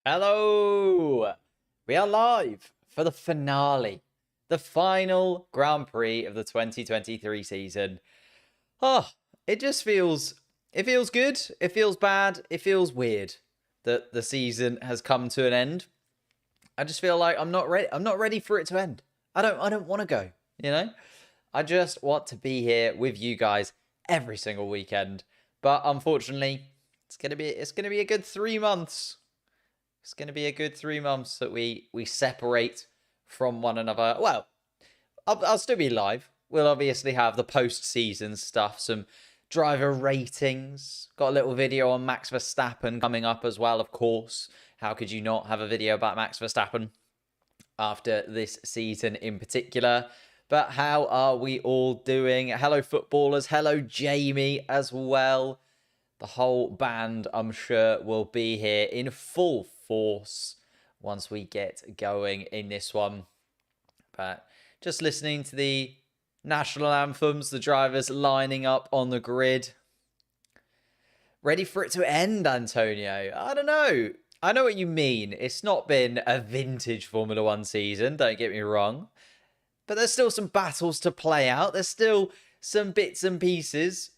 Hello! We are live for the finale, the final Grand Prix of the 2023 season. Oh, it feels good, it feels bad, it feels weird that the season has come to an end. I just feel like I'm not ready for it to end. I don't want to go, you know? I just want to be here with you guys every single weekend. But unfortunately, it's gonna be a good 3 months. It's going to be a good 3 months that we separate from one another. Well, I'll still be live. We'll obviously have the post-season stuff, some driver ratings. Got a little video on Max Verstappen coming up as well, of course. How could you not have a video about Max Verstappen after this season in particular? But how are we all doing? Hello, footballers. Hello, Jamie, as well. The whole band, I'm sure, will be here in full force once we get going in this one. But just listening to the national anthems, the drivers lining up on the grid. Ready for it to end, Antonio? I don't know. I know what you mean. It's not been a vintage Formula One season, don't get me wrong. But there's still some battles to play out. There's still some bits and pieces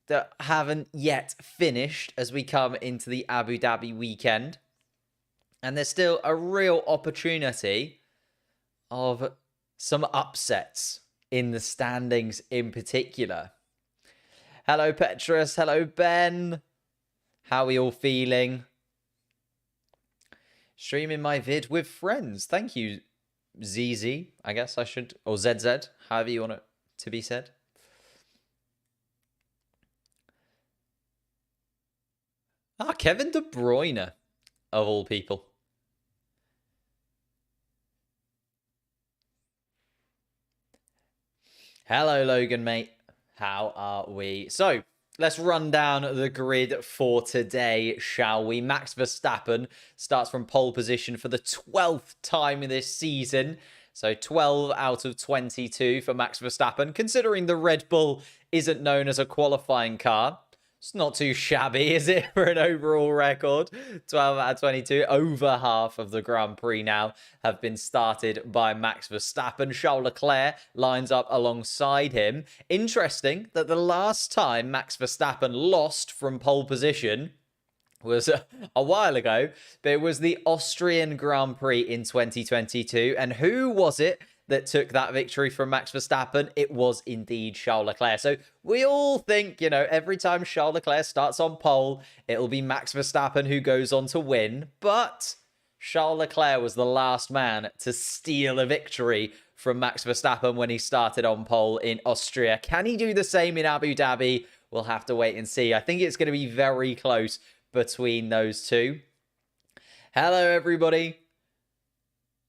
that haven't yet finished as we come into the Abu Dhabi weekend. And there's still a real opportunity of some upsets in the standings in particular. Hello, Petrus. Hello, Ben. How are we all feeling? Streaming my vid with friends. Thank you, ZZ, I guess I should, or ZZ, however you want it to be said. Kevin De Bruyne, of all people. Hello, Logan, mate. How are we? So, let's run down the grid for today, shall we? Max Verstappen starts from pole position for the 12th time in this season. So 12 out of 22 for Max Verstappen. Considering the Red Bull isn't known as a qualifying car, it's not too shabby, is it, for an overall record? 12 out of 22. Over half of the Grand Prix now have been started by Max Verstappen. Charles Leclerc lines up alongside him. Interesting that the last time Max Verstappen lost from pole position was a while ago, but it was the Austrian Grand Prix in 2022. And who was it that took that victory from Max Verstappen? It was indeed Charles Leclerc. So we all think, every time Charles Leclerc starts on pole, it'll be Max Verstappen who goes on to win. But Charles Leclerc was the last man to steal a victory from Max Verstappen when he started on pole in Austria. Can he do the same in Abu Dhabi? We'll have to wait and see. I think it's going to be very close between those two. Hello, everybody.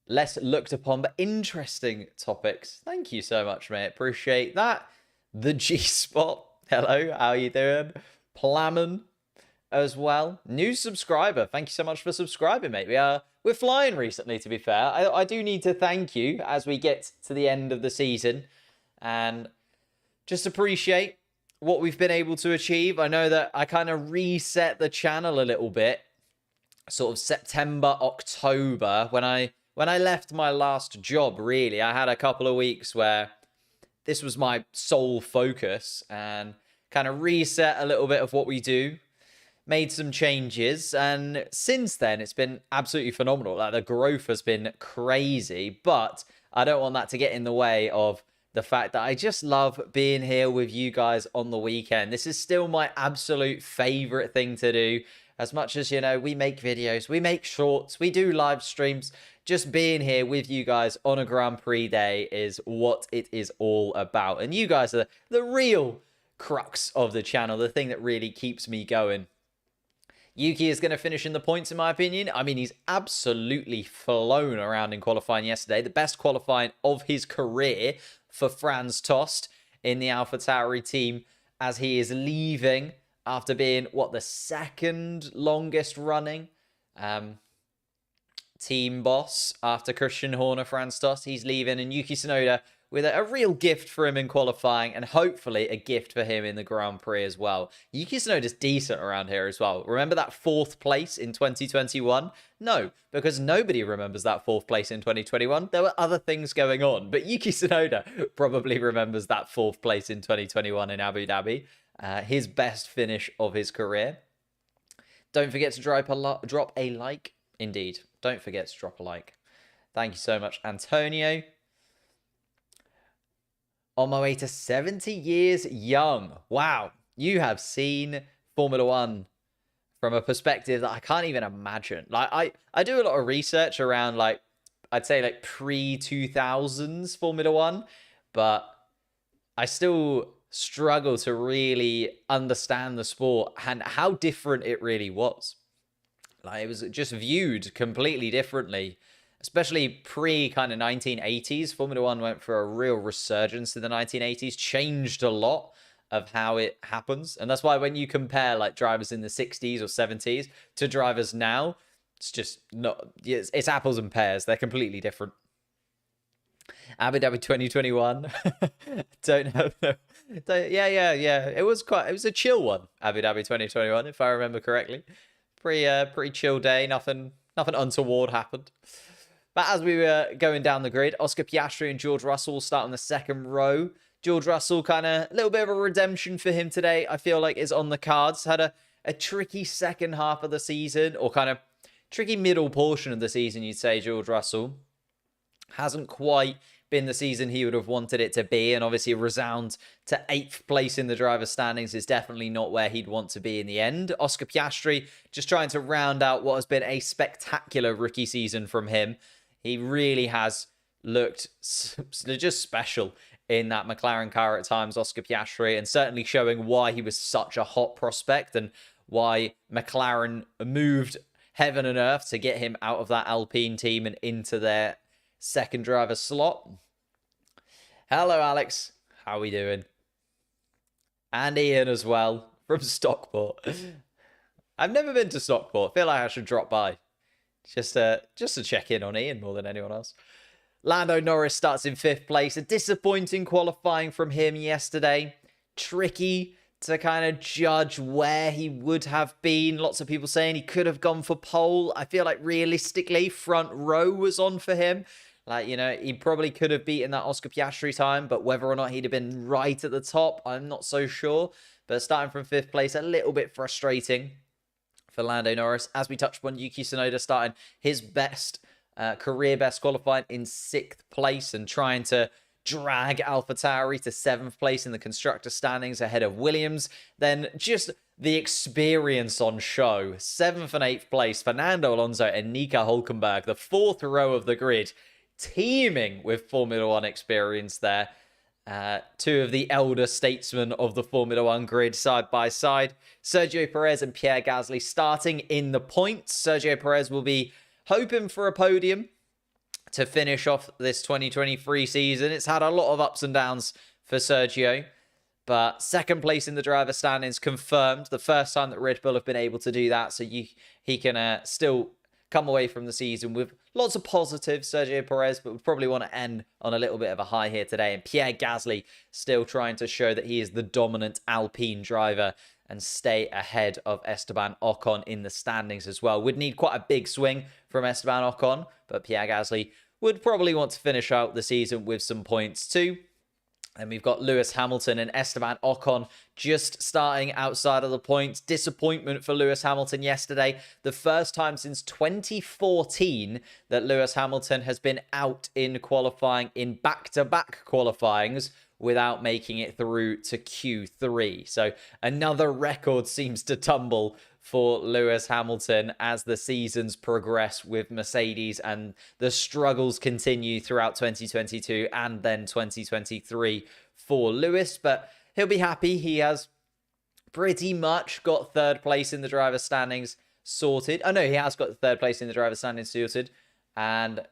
Less looked upon but interesting topics. Thank you so much, mate. Appreciate that. The G-Spot. Hello, how are you doing? Plamen as well. New subscriber. Thank you so much for subscribing, mate. We're flying recently, to be fair. I do need to thank you as we get to the end of the season and just appreciate what we've been able to achieve. I know that I kind of reset the channel a little bit, sort of September, October, when I left my last job. Really, I had a couple of weeks where this was my sole focus and kind of reset a little bit of what we do, made some changes, and since then it's been absolutely phenomenal. Like, the growth has been crazy, but I don't want that to get in the way of the fact that I just love being here with you guys on the weekend. This is still my absolute favorite thing to do. As much as, we make videos, we make shorts, we do live streams, just being here with you guys on a Grand Prix day is what it is all about. And you guys are the real crux of the channel, the thing that really keeps me going. Yuki is going to finish in the points, in my opinion. I mean, he's absolutely flown around in qualifying yesterday. The best qualifying of his career for Franz Tost in the AlphaTauri team, as he is leaving after being, the second longest running team boss after Christian Horner, Franz Tost. He's leaving, and Yuki Tsunoda with a real gift for him in qualifying, and hopefully a gift for him in the Grand Prix as well. Yuki Tsunoda's decent around here as well. Remember that 4th place in 2021? No, because nobody remembers that 4th place in 2021. There were other things going on, but Yuki Tsunoda probably remembers that 4th place in 2021 in Abu Dhabi. His best finish of his career. Don't forget to drop a like. Indeed, don't forget to drop a like. Thank you so much, Antonio. On my way to 70 years young. Wow, you have seen Formula One from a perspective that I can't even imagine. Like, I do a lot of research around, like, I'd say, like, pre-2000s Formula One, but I still struggle to really understand the sport and how different it really was. Like, it was just viewed completely differently. Especially pre kind of 1980s, Formula One went for a real resurgence in the 1980s, changed a lot of how it happens. And that's why when you compare like drivers in the 60s or 70s to drivers now, it's just not, it's apples and pears. They're completely different. Abu Dhabi 2021. Don't know. Yeah. It was a chill one, Abu Dhabi 2021, if I remember correctly. Pretty chill day. Nothing untoward happened. But as we were going down the grid, Oscar Piastri and George Russell start on the second row. George Russell, kind of a little bit of a redemption for him today, I feel like is on the cards. Had a tricky second half of the season, or kind of tricky middle portion of the season, you'd say, George Russell. Hasn't quite been the season he would have wanted it to be, and obviously resound to 8th place in the driver's standings is definitely not where he'd want to be in the end. Oscar Piastri just trying to round out what has been a spectacular rookie season from him. He really has looked just special in that McLaren car at times, Oscar Piastri, and certainly showing why he was such a hot prospect and why McLaren moved heaven and earth to get him out of that Alpine team and into their second driver slot. Hello, Alex. How are we doing? And Ian as well from Stockport. I've never been to Stockport. I feel like I should drop by. Just to check in on Ian more than anyone else. Lando Norris starts in 5th place. A disappointing qualifying from him yesterday. Tricky to kind of judge where he would have been. Lots of people saying he could have gone for pole. I feel like realistically, front row was on for him. Like, you know, he probably could have beaten that Oscar Piastri time, but whether or not he'd have been right at the top, I'm not so sure. But starting from 5th place, a little bit frustrating for Lando Norris. As we touched on, Yuki Tsunoda starting his career best qualifying in 6th place and trying to drag AlphaTauri to 7th place in the constructor standings ahead of Williams. Then just the experience on show. 7th and 8th place, Fernando Alonso and Nico Hülkenberg, the 4th row of the grid, teeming with Formula One experience there. Two of the elder statesmen of the Formula One grid side by side. Sergio Perez and Pierre Gasly starting in the points. Sergio Perez will be hoping for a podium to finish off this 2023 season. It's had a lot of ups and downs for Sergio, but 2nd place in the driver standings confirmed. The first time that Red Bull have been able to do that, so he can still come away from the season with lots of positives, Sergio Perez, but would probably want to end on a little bit of a high here today. And Pierre Gasly still trying to show that he is the dominant Alpine driver and stay ahead of Esteban Ocon in the standings as well. Would need quite a big swing from Esteban Ocon, but Pierre Gasly would probably want to finish out the season with some points too. And we've got Lewis Hamilton and Esteban Ocon just starting outside of the points. Disappointment for Lewis Hamilton yesterday. The first time since 2014 that Lewis Hamilton has been out in qualifying in back-to-back qualifyings without making it through to Q3. So another record seems to tumble for Lewis Hamilton as the seasons progress with Mercedes and the struggles continue throughout 2022 and then 2023 for Lewis. But he'll be happy. He has pretty much got 3rd place in the driver's standings sorted. Oh no, he has got the 3rd place in the driver's standings sorted. And,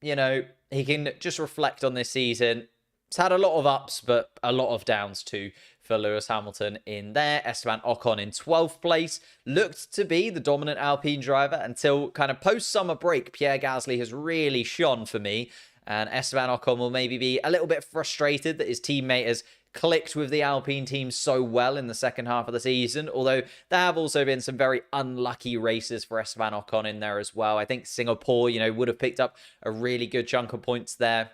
you know, he can just reflect on this season. It's had a lot of ups, but a lot of downs too for Lewis Hamilton in there. Esteban Ocon in 12th place. Looked to be the dominant Alpine driver until kind of post-summer break. Pierre Gasly has really shone for me. And Esteban Ocon will maybe be a little bit frustrated that his teammate has clicked with the Alpine team so well in the second half of the season, although there have also been some very unlucky races for Esteban Ocon in there as well. I think Singapore, would have picked up a really good chunk of points there,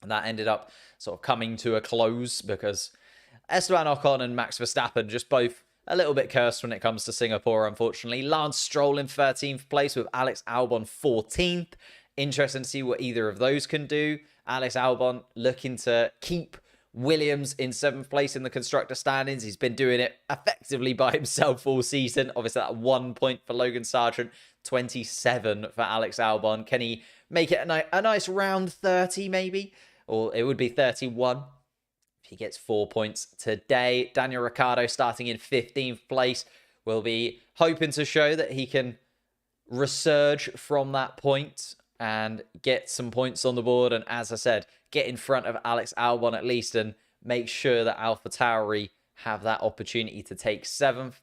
and that ended up sort of coming to a close because Esteban Ocon and Max Verstappen just both a little bit cursed when it comes to Singapore, unfortunately. Lance Stroll in 13th place with Alex Albon 14th. Interesting to see what either of those can do. Alex Albon looking to keep Williams in 7th place in the constructor standings. He's been doing it effectively by himself all season. Obviously, that 1 point for Logan Sargent, 27 for Alex Albon. Can he make it a nice round 30 maybe? Or it would be 31 if he gets 4 points today. Daniel Ricciardo starting in 15th place. Will be hoping to show that he can resurge from that point and get some points on the board. And as I said, get in front of Alex Albon at least and make sure that AlphaTauri have that opportunity to take 7th.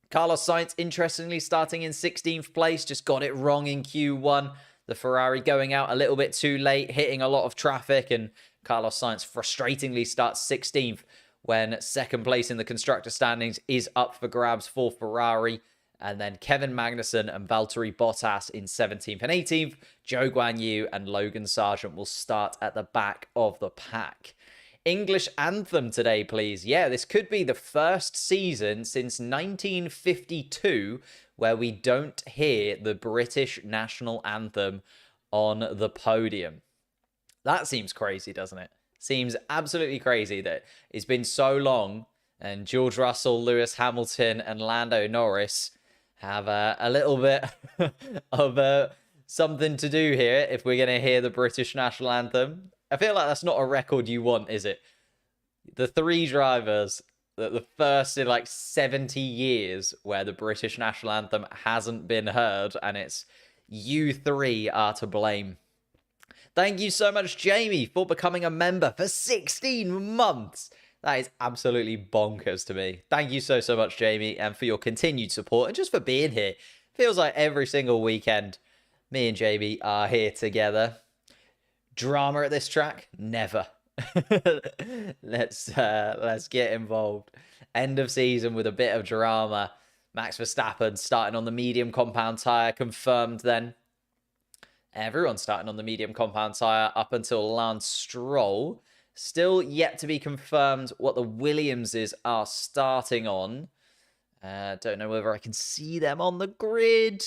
Carlos Sainz, interestingly, starting in 16th place, just got it wrong in Q1. The Ferrari going out a little bit too late, hitting a lot of traffic, and Carlos Sainz frustratingly starts 16th when 2nd place in the constructor standings is up for grabs for Ferrari. And then Kevin Magnussen and Valtteri Bottas in 17th and 18th. Zhou Guanyu and Logan Sargent will start at the back of the pack. English anthem today, please. Yeah, this could be the first season since 1952 where we don't hear the British national anthem on the podium. That seems crazy, doesn't it? Seems absolutely crazy that it's been so long and George Russell, Lewis Hamilton and Lando Norris have a little bit of something to do here if we're going to hear the British national anthem. I feel like that's not a record you want, is it? The 3 drivers, the first in like 70 years where the British national anthem hasn't been heard, and it's you 3 are to blame. Thank you so much, Jamie, for becoming a member for 16 months. That is absolutely bonkers to me. Thank you so much, Jamie, and for your continued support and just for being here. Feels like every single weekend, me and Jamie are here together. Drama at this track? Never. Let's get involved. End of season with a bit of drama. Max Verstappen starting on the medium compound tyre, confirmed then. Everyone's starting on the medium compound tyre up until Lance Stroll. Still yet to be confirmed what the Williamses are starting on. Don't know whether I can see them on the grid.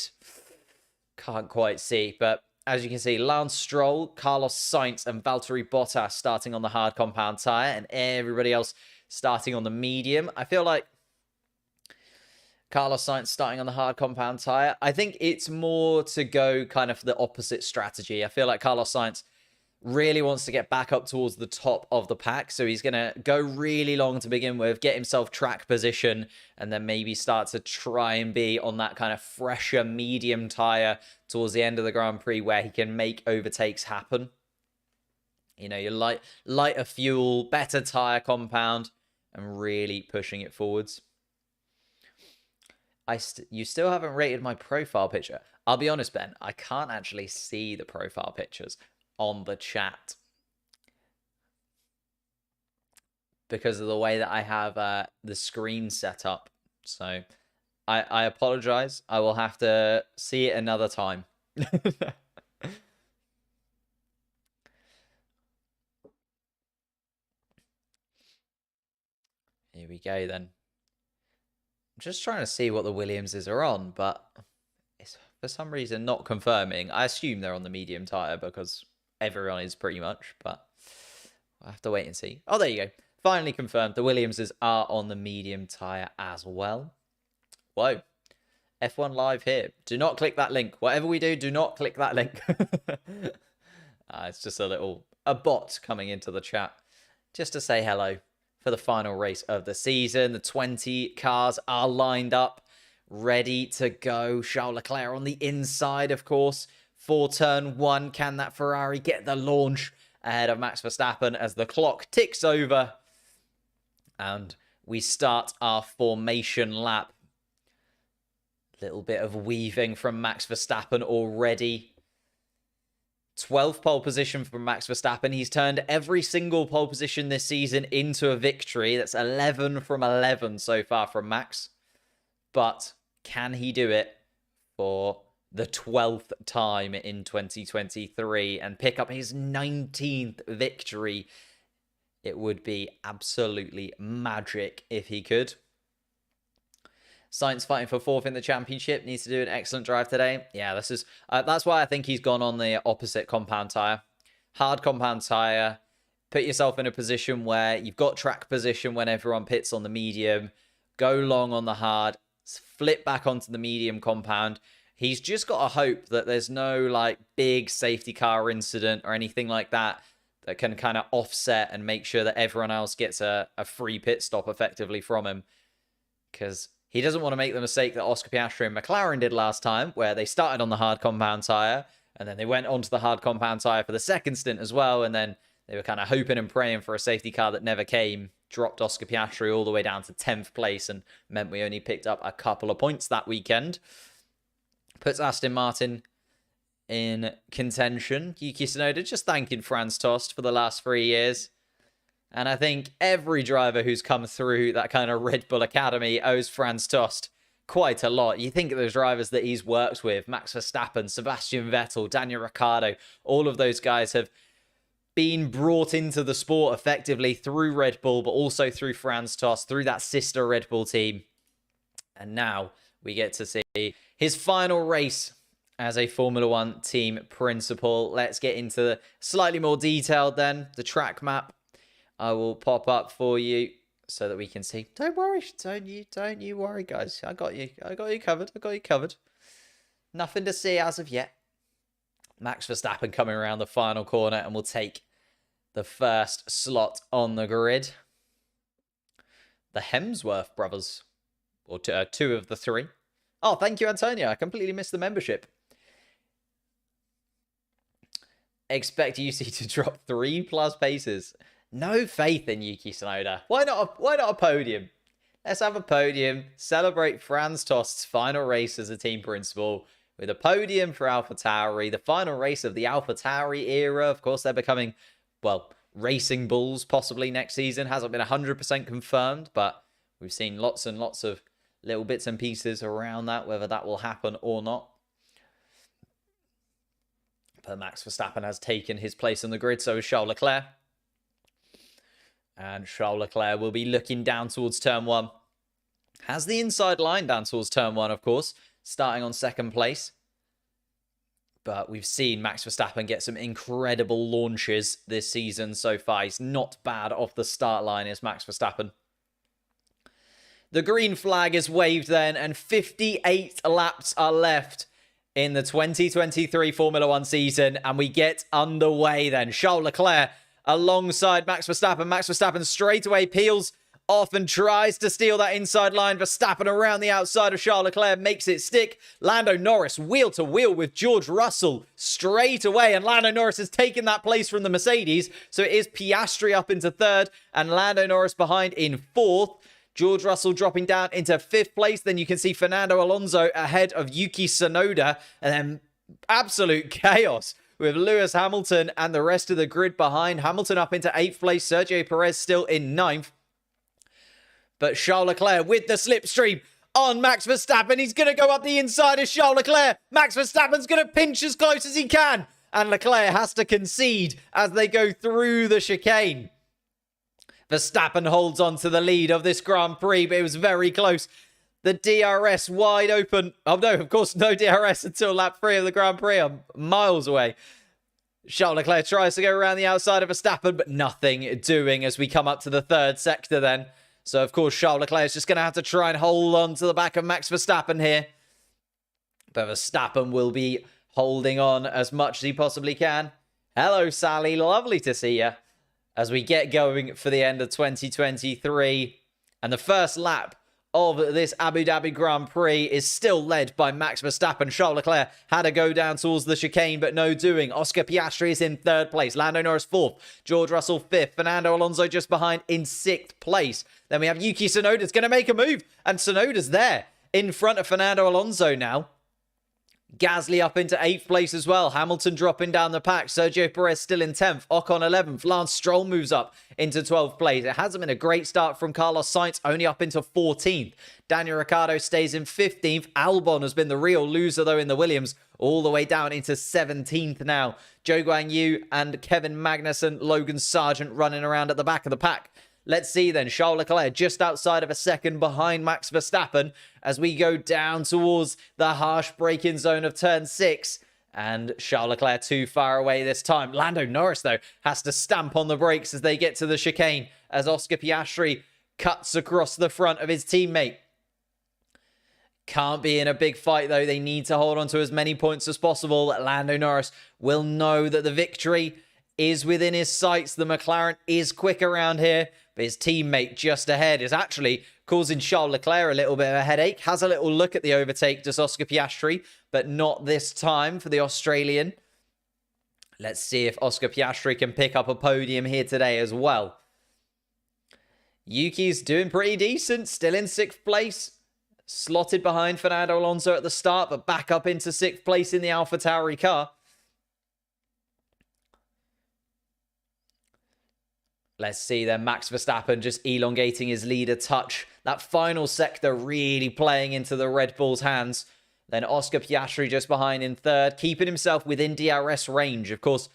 Can't quite see, but as you can see, Lance Stroll, Carlos Sainz and Valtteri Bottas starting on the hard compound tyre and everybody else starting on the medium. I feel like Carlos Sainz starting on the hard compound tyre. I think it's more to go kind of the opposite strategy. I feel like Carlos Sainz really wants to get back up towards the top of the pack. So he's going to go really long to begin with, get himself track position, and then maybe start to try and be on that kind of fresher medium tyre towards the end of the Grand Prix where he can make overtakes happen. You're lighter fuel, better tyre compound, and really pushing it forwards. You still haven't rated my profile picture. I'll be honest, Ben, I can't actually see the profile pictures on the chat because of the way that I have the screen set up. So I apologize. I will have to see it another time. Here we go then. I'm just trying to see what the Williamses are on, but it's for some reason not confirming. I assume they're on the medium tyre because everyone is pretty much, but I'll have to wait and see. Oh, there you go. Finally confirmed. The Williamses are on the medium tyre as well. Whoa. F1 Live here. Do not click that link. Whatever we do, do not click that link. It's just a bot coming into the chat just to say hello for the final race of the season. The 20 cars are lined up, ready to go. Charles Leclerc on the inside, of course, for turn 1. Can that Ferrari get the launch ahead of Max Verstappen as the clock ticks over? And we start our formation lap. Little bit of weaving from Max Verstappen already. 12th pole position from Max Verstappen. He's turned every single pole position this season into a victory. That's 11 from 11 so far from Max. But can he do it for the 12th time in 2023 and pick up his 19th victory? It would be absolutely magic if he could. Sainz fighting for 4th in the championship. Needs to do an excellent drive today. Yeah, this is that's why I think he's gone on the opposite compound tyre. Hard compound tyre. Put yourself in a position where you've got track position when everyone pits on the medium. Go long on the hard. Flip back onto the medium compound. He's just got to hope that there's no like big safety car incident or anything like that that can kind of offset and make sure that everyone else gets a free pit stop effectively from him. Because he doesn't want to make the mistake that Oscar Piastri and McLaren did last time, where they started on the hard compound tyre, and then they went onto the hard compound tyre for the second stint as well, and then they were kind of hoping and praying for a safety car that never came, dropped Oscar Piastri all the way down to 10th place, and meant we only picked up a couple of points that weekend. Puts Aston Martin in contention. Yuki Tsunoda just thanking Franz Tost for the last 3 years. And I think every driver who's come through that kind of Red Bull Academy owes Franz Tost quite a lot. You think of those drivers that he's worked with, Max Verstappen, Sebastian Vettel, Daniel Ricciardo, all of those guys have been brought into the sport effectively through Red Bull, but also through Franz Tost, through that sister Red Bull team. And now we get to see his final race as a Formula One team principal. Let's get into the slightly more detailed then, the track map. I will pop up for you so that we can see. Don't worry, don't you worry, guys. I got you covered. Nothing to see as of yet. Max Verstappen coming around the final corner and will take the first slot on the grid. The Hemsworth brothers, or two of the three. Oh, thank you, Antonio. I completely missed the membership. Expect UC to drop 3+ paces. No faith in Yuki Tsunoda. Why not a podium? Let's have a podium. Celebrate Franz Tost's final race as a team principal with a podium for AlphaTauri. The final race of the AlphaTauri era. Of course, they're becoming, well, racing bulls possibly next season. Hasn't been 100% confirmed, but we've seen lots and lots of little bits and pieces around that, whether that will happen or not. But Max Verstappen has taken his place on the grid, so has Charles Leclerc. And Charles Leclerc will be looking down towards turn 1. Has the inside line down towards turn 1, of course, starting on 2nd place. But we've seen Max Verstappen get some incredible launches this season so far. He's not bad off the start line, is Max Verstappen. The green flag is waved then, and 58 laps are left in the 2023 Formula One season, and we get underway then. Charles Leclerc alongside Max Verstappen. Max Verstappen straight away peels off and tries to steal that inside line. Verstappen around the outside of Charles Leclerc makes it stick. Lando Norris wheel to wheel with George Russell straight away, and Lando Norris has taken that place from the Mercedes. So it is Piastri up into 3rd and Lando Norris behind in 4th. George Russell dropping down into 5th place. Then you can see Fernando Alonso ahead of Yuki Tsunoda, and then absolute chaos with Lewis Hamilton and the rest of the grid behind. Hamilton up into 8th place. Sergio Perez still in 9th. But Charles Leclerc with the slipstream on Max Verstappen. He's going to go up the inside of Charles Leclerc. Max Verstappen's going to pinch as close as he can. And Leclerc has to concede as they go through the chicane. Verstappen holds on to the lead of this Grand Prix, but it was very close. The DRS wide open. Oh, no, of course, no DRS until lap 3 of the Grand Prix. I'm miles away. Charles Leclerc tries to go around the outside of Verstappen, but nothing doing as we come up to the 3rd sector then. So, of course, Charles Leclerc is just going to have to try and hold on to the back of Max Verstappen here. But Verstappen will be holding on as much as he possibly can. Hello, Sally. Lovely to see you. As we get going for the end of 2023. And the first lap of this Abu Dhabi Grand Prix is still led by Max Verstappen. Charles Leclerc had to go down towards the chicane, but no doing. Oscar Piastri is in 3rd place. Lando Norris 4th. George Russell 5th. Fernando Alonso just behind in 6th place. Then we have Yuki Tsunoda's going to make a move. And Tsunoda's there in front of Fernando Alonso now. Gasly up into 8th place as well. Hamilton dropping down the pack. Sergio Perez still in 10th. Ocon 11th. Lance Stroll moves up into 12th place. It hasn't been a great start from Carlos Sainz, only up into 14th. Daniel Ricciardo stays in 15th. Albon has been the real loser, though, in the Williams, all the way down into 17th now. Zhou Guanyu and Kevin Magnussen, Logan Sargent running around at the back of the pack. Let's see then, Charles Leclerc just outside of a second behind Max Verstappen as we go down towards the harsh braking zone of turn 6. And Charles Leclerc too far away this time. Lando Norris, though, has to stamp on the brakes as they get to the chicane as Oscar Piastri cuts across the front of his teammate. Can't be in a big fight, though. They need to hold on to as many points as possible. Lando Norris will know that the victory is within his sights. The McLaren is quick around here, but his teammate just ahead is actually causing Charles Leclerc a little bit of a headache. Has a little look at the overtake, does Oscar Piastri, but not this time for the Australian. Let's see if Oscar Piastri can pick up a podium here today as well. Yuki's doing pretty decent, still in 6th place. Slotted behind Fernando Alonso at the start, but back up into 6th place in the AlphaTauri car. Let's see then, Max Verstappen just elongating his lead a touch. That final sector really playing into the Red Bull's hands. Then Oscar Piastri just behind in 3rd, keeping himself within DRS range. Of course,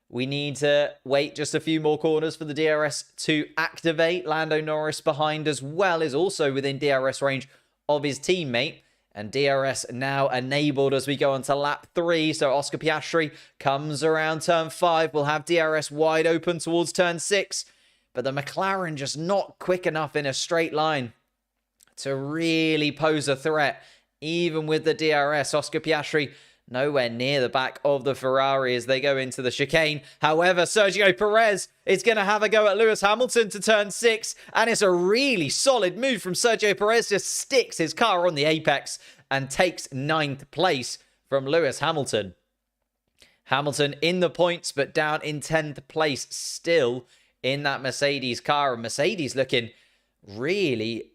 we need to wait just a few more corners for the DRS to activate. Lando Norris behind as well is also within DRS range of his teammate. And DRS now enabled as we go on to lap 3. So Oscar Piastri comes around turn 5. We'll have DRS wide open towards turn 6. But the McLaren just not quick enough in a straight line to really pose a threat. Even with the DRS, Oscar Piastri nowhere near the back of the Ferrari as they go into the chicane. However, Sergio Perez is going to have a go at Lewis Hamilton to turn 6. And it's a really solid move from Sergio Perez. Just sticks his car on the apex and takes 9th place from Lewis Hamilton. Hamilton in the points, but down in 10th place still in that Mercedes car. And Mercedes looking really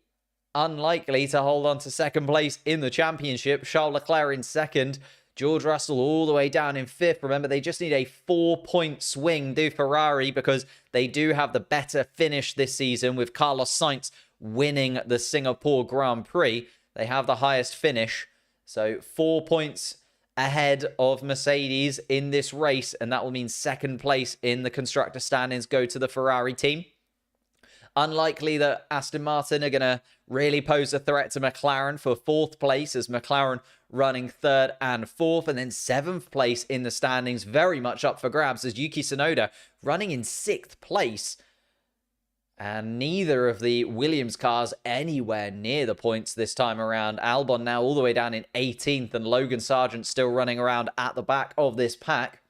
unlikely to hold on to 2nd place in the championship. Charles Leclerc in 2nd. George Russell all the way down in 5th. Remember, they just need a 4-point swing, do Ferrari, because they do have the better finish this season with Carlos Sainz winning the Singapore Grand Prix. They have the highest finish. So 4 points ahead of Mercedes in this race, and that will mean 2nd place in the constructor standings go to the Ferrari team. Unlikely that Aston Martin are going to really pose a threat to McLaren for 4th place, as McLaren running 3rd and 4th, and then 7th place in the standings, very much up for grabs, as Yuki Tsunoda running in 6th place. And neither of the Williams cars anywhere near the points this time around. Albon now all the way down in 18th, and Logan Sargent still running around at the back of this pack.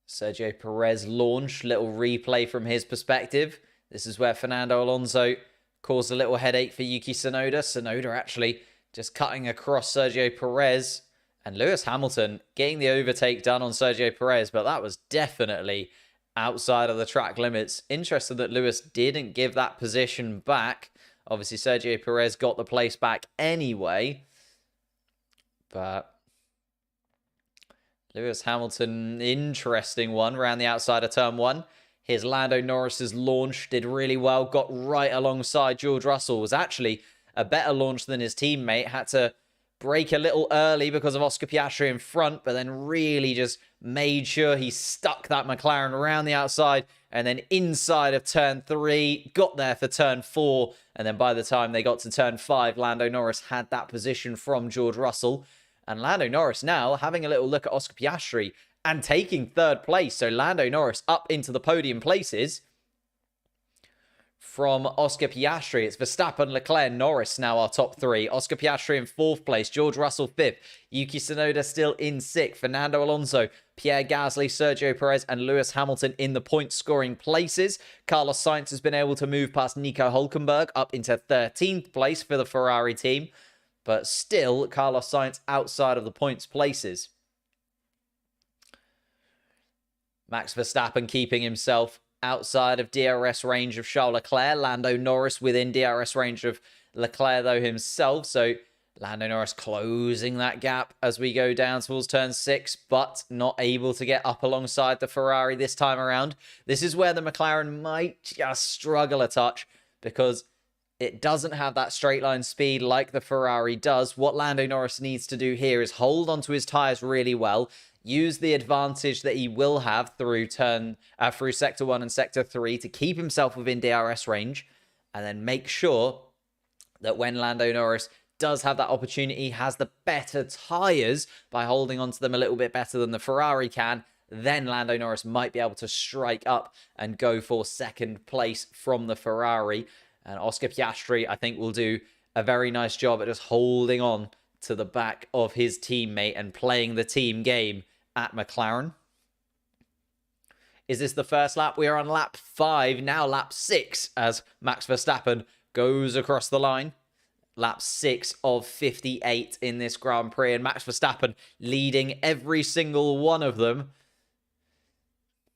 Sergio Perez launch, little replay from his perspective. This is where Fernando Alonso caused a little headache for Yuki Tsunoda. Tsunoda actually just cutting across Sergio Perez. And Lewis Hamilton getting the overtake done on Sergio Perez, but that was definitely outside of the track limits. Interesting that Lewis didn't give that position back. Obviously, Sergio Perez got the place back anyway. But Lewis Hamilton, interesting one, around the outside of turn 1. Here's Lando Norris's launch, did really well, got right alongside George Russell. Was actually a better launch than his teammate. Had to brake a little early because of Oscar Piastri in front, but then really just made sure he stuck that McLaren around the outside and then inside of turn 3, got there for turn 4, and then by the time they got to turn 5, Lando Norris had that position from George Russell. And Lando Norris now having a little look at Oscar Piastri and taking 3rd place. So Lando Norris up into the podium places from Oscar Piastri. It's Verstappen, Leclerc, Norris now our top 3. Oscar Piastri in 4th place. George Russell 5th. Yuki Tsunoda still in 6th. Fernando Alonso, Pierre Gasly, Sergio Perez and Lewis Hamilton in the point scoring places. Carlos Sainz has been able to move past Nico Hülkenberg up into 13th place for the Ferrari team. But still, Carlos Sainz outside of the points places. Max Verstappen keeping himself outside of DRS range of Charles Leclerc. Lando Norris within DRS range of Leclerc, though, himself. So Lando Norris closing that gap as we go down towards turn 6, but not able to get up alongside the Ferrari this time around. This is where the McLaren might just struggle a touch because it doesn't have that straight line speed like the Ferrari does. What Lando Norris needs to do here is hold onto his tyres really well, use the advantage that he will have through Sector 1 and Sector 3 to keep himself within DRS range, and then make sure that when Lando Norris does have that opportunity, has the better tyres by holding onto them a little bit better than the Ferrari can, then Lando Norris might be able to strike up and go for second place from the Ferrari. And Oscar Piastri, I think, will do a very nice job at just holding on to the back of his teammate and playing the team game at McLaren. Is this the first lap? We are on lap 5, now lap 6, as Max Verstappen goes across the line. Lap 6 of 58 in this Grand Prix, and Max Verstappen leading every single one of them.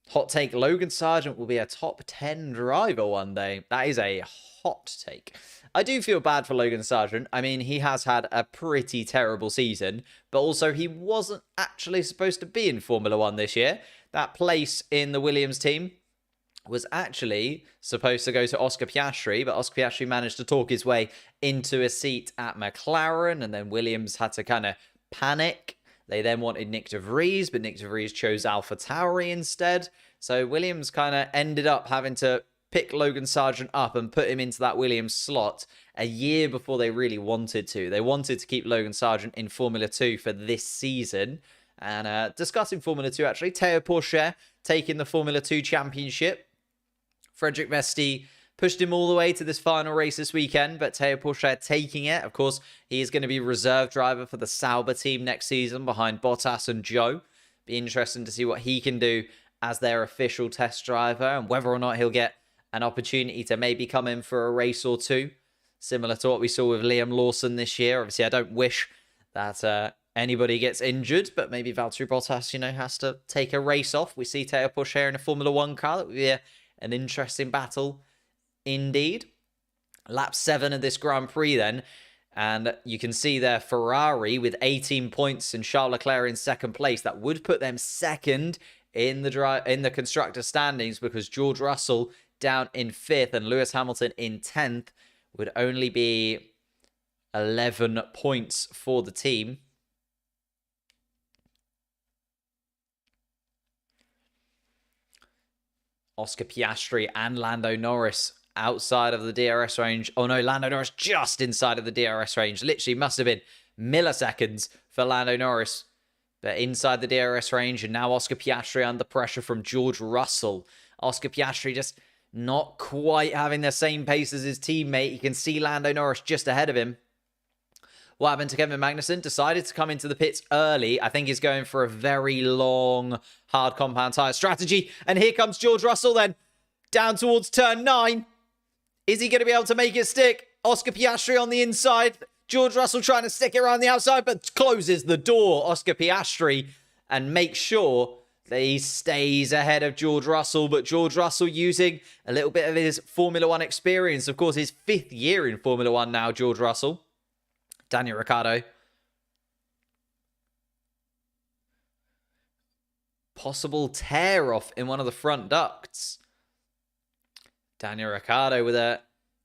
Hot take, Logan Sargeant will be a top 10 driver one day. That is a hot take. I do feel bad for Logan Sargeant. I mean, he has had a pretty terrible season, but also he wasn't actually supposed to be in Formula 1 this year. That place in the Williams team was actually supposed to go to Oscar Piastri, but Oscar Piastri managed to talk his way into a seat at McLaren, and then Williams had to kind of panic. They then wanted Nick de Vries, but Nick de Vries chose AlphaTauri instead. So Williams kind of ended up having to pick Logan Sargeant up and put him into that Williams slot a year before they really wanted to. They wanted to keep Logan Sargeant in Formula 2 for this season. And discussing Formula 2, actually, Théo Pourchaire taking the Formula 2 championship. Frederick Vesti pushed him all the way to this final race this weekend, but Théo Pourchaire taking it. Of course, he is going to be reserve driver for the Sauber team next season behind Bottas and Zhou. Be interesting to see what he can do as their official test driver and whether or not he'll get an opportunity to maybe come in for a race or two, similar to what we saw with Liam Lawson this year. Obviously, I don't wish that anybody gets injured, but maybe Valtteri Bottas, has to take a race off. We see Théo Pourchaire in a Formula 1 car. That would be an interesting battle indeed. Lap 7 of this Grand Prix then, and you can see there Ferrari with 18 points and Charles Leclerc in second place. That would put them second in the constructor standings, because George Russell down in 5th and Lewis Hamilton in 10th would only be 11 points for the team. Oscar Piastri and Lando Norris outside of the DRS range. Oh no, Lando Norris just inside of the DRS range. Literally must have been milliseconds for Lando Norris, but inside the DRS range. And now Oscar Piastri under pressure from George Russell. Oscar Piastri just not quite having the same pace as his teammate. You can see Lando Norris just ahead of him. What happened to Kevin Magnussen? Decided to come into the pits early. I think he's going for a very long, hard compound tyre strategy. And here comes George Russell then, down towards turn 9. Is he going to be able to make it stick? Oscar Piastri on the inside. George Russell trying to stick it around the outside, but closes the door, Oscar Piastri, and makes sure that he stays ahead of George Russell. But George Russell using a little bit of his Formula 1 experience. Of course, his 5th year in Formula 1 now, George Russell. Daniel Ricciardo. Possible tear off in one of the front ducts. Daniel Ricciardo with a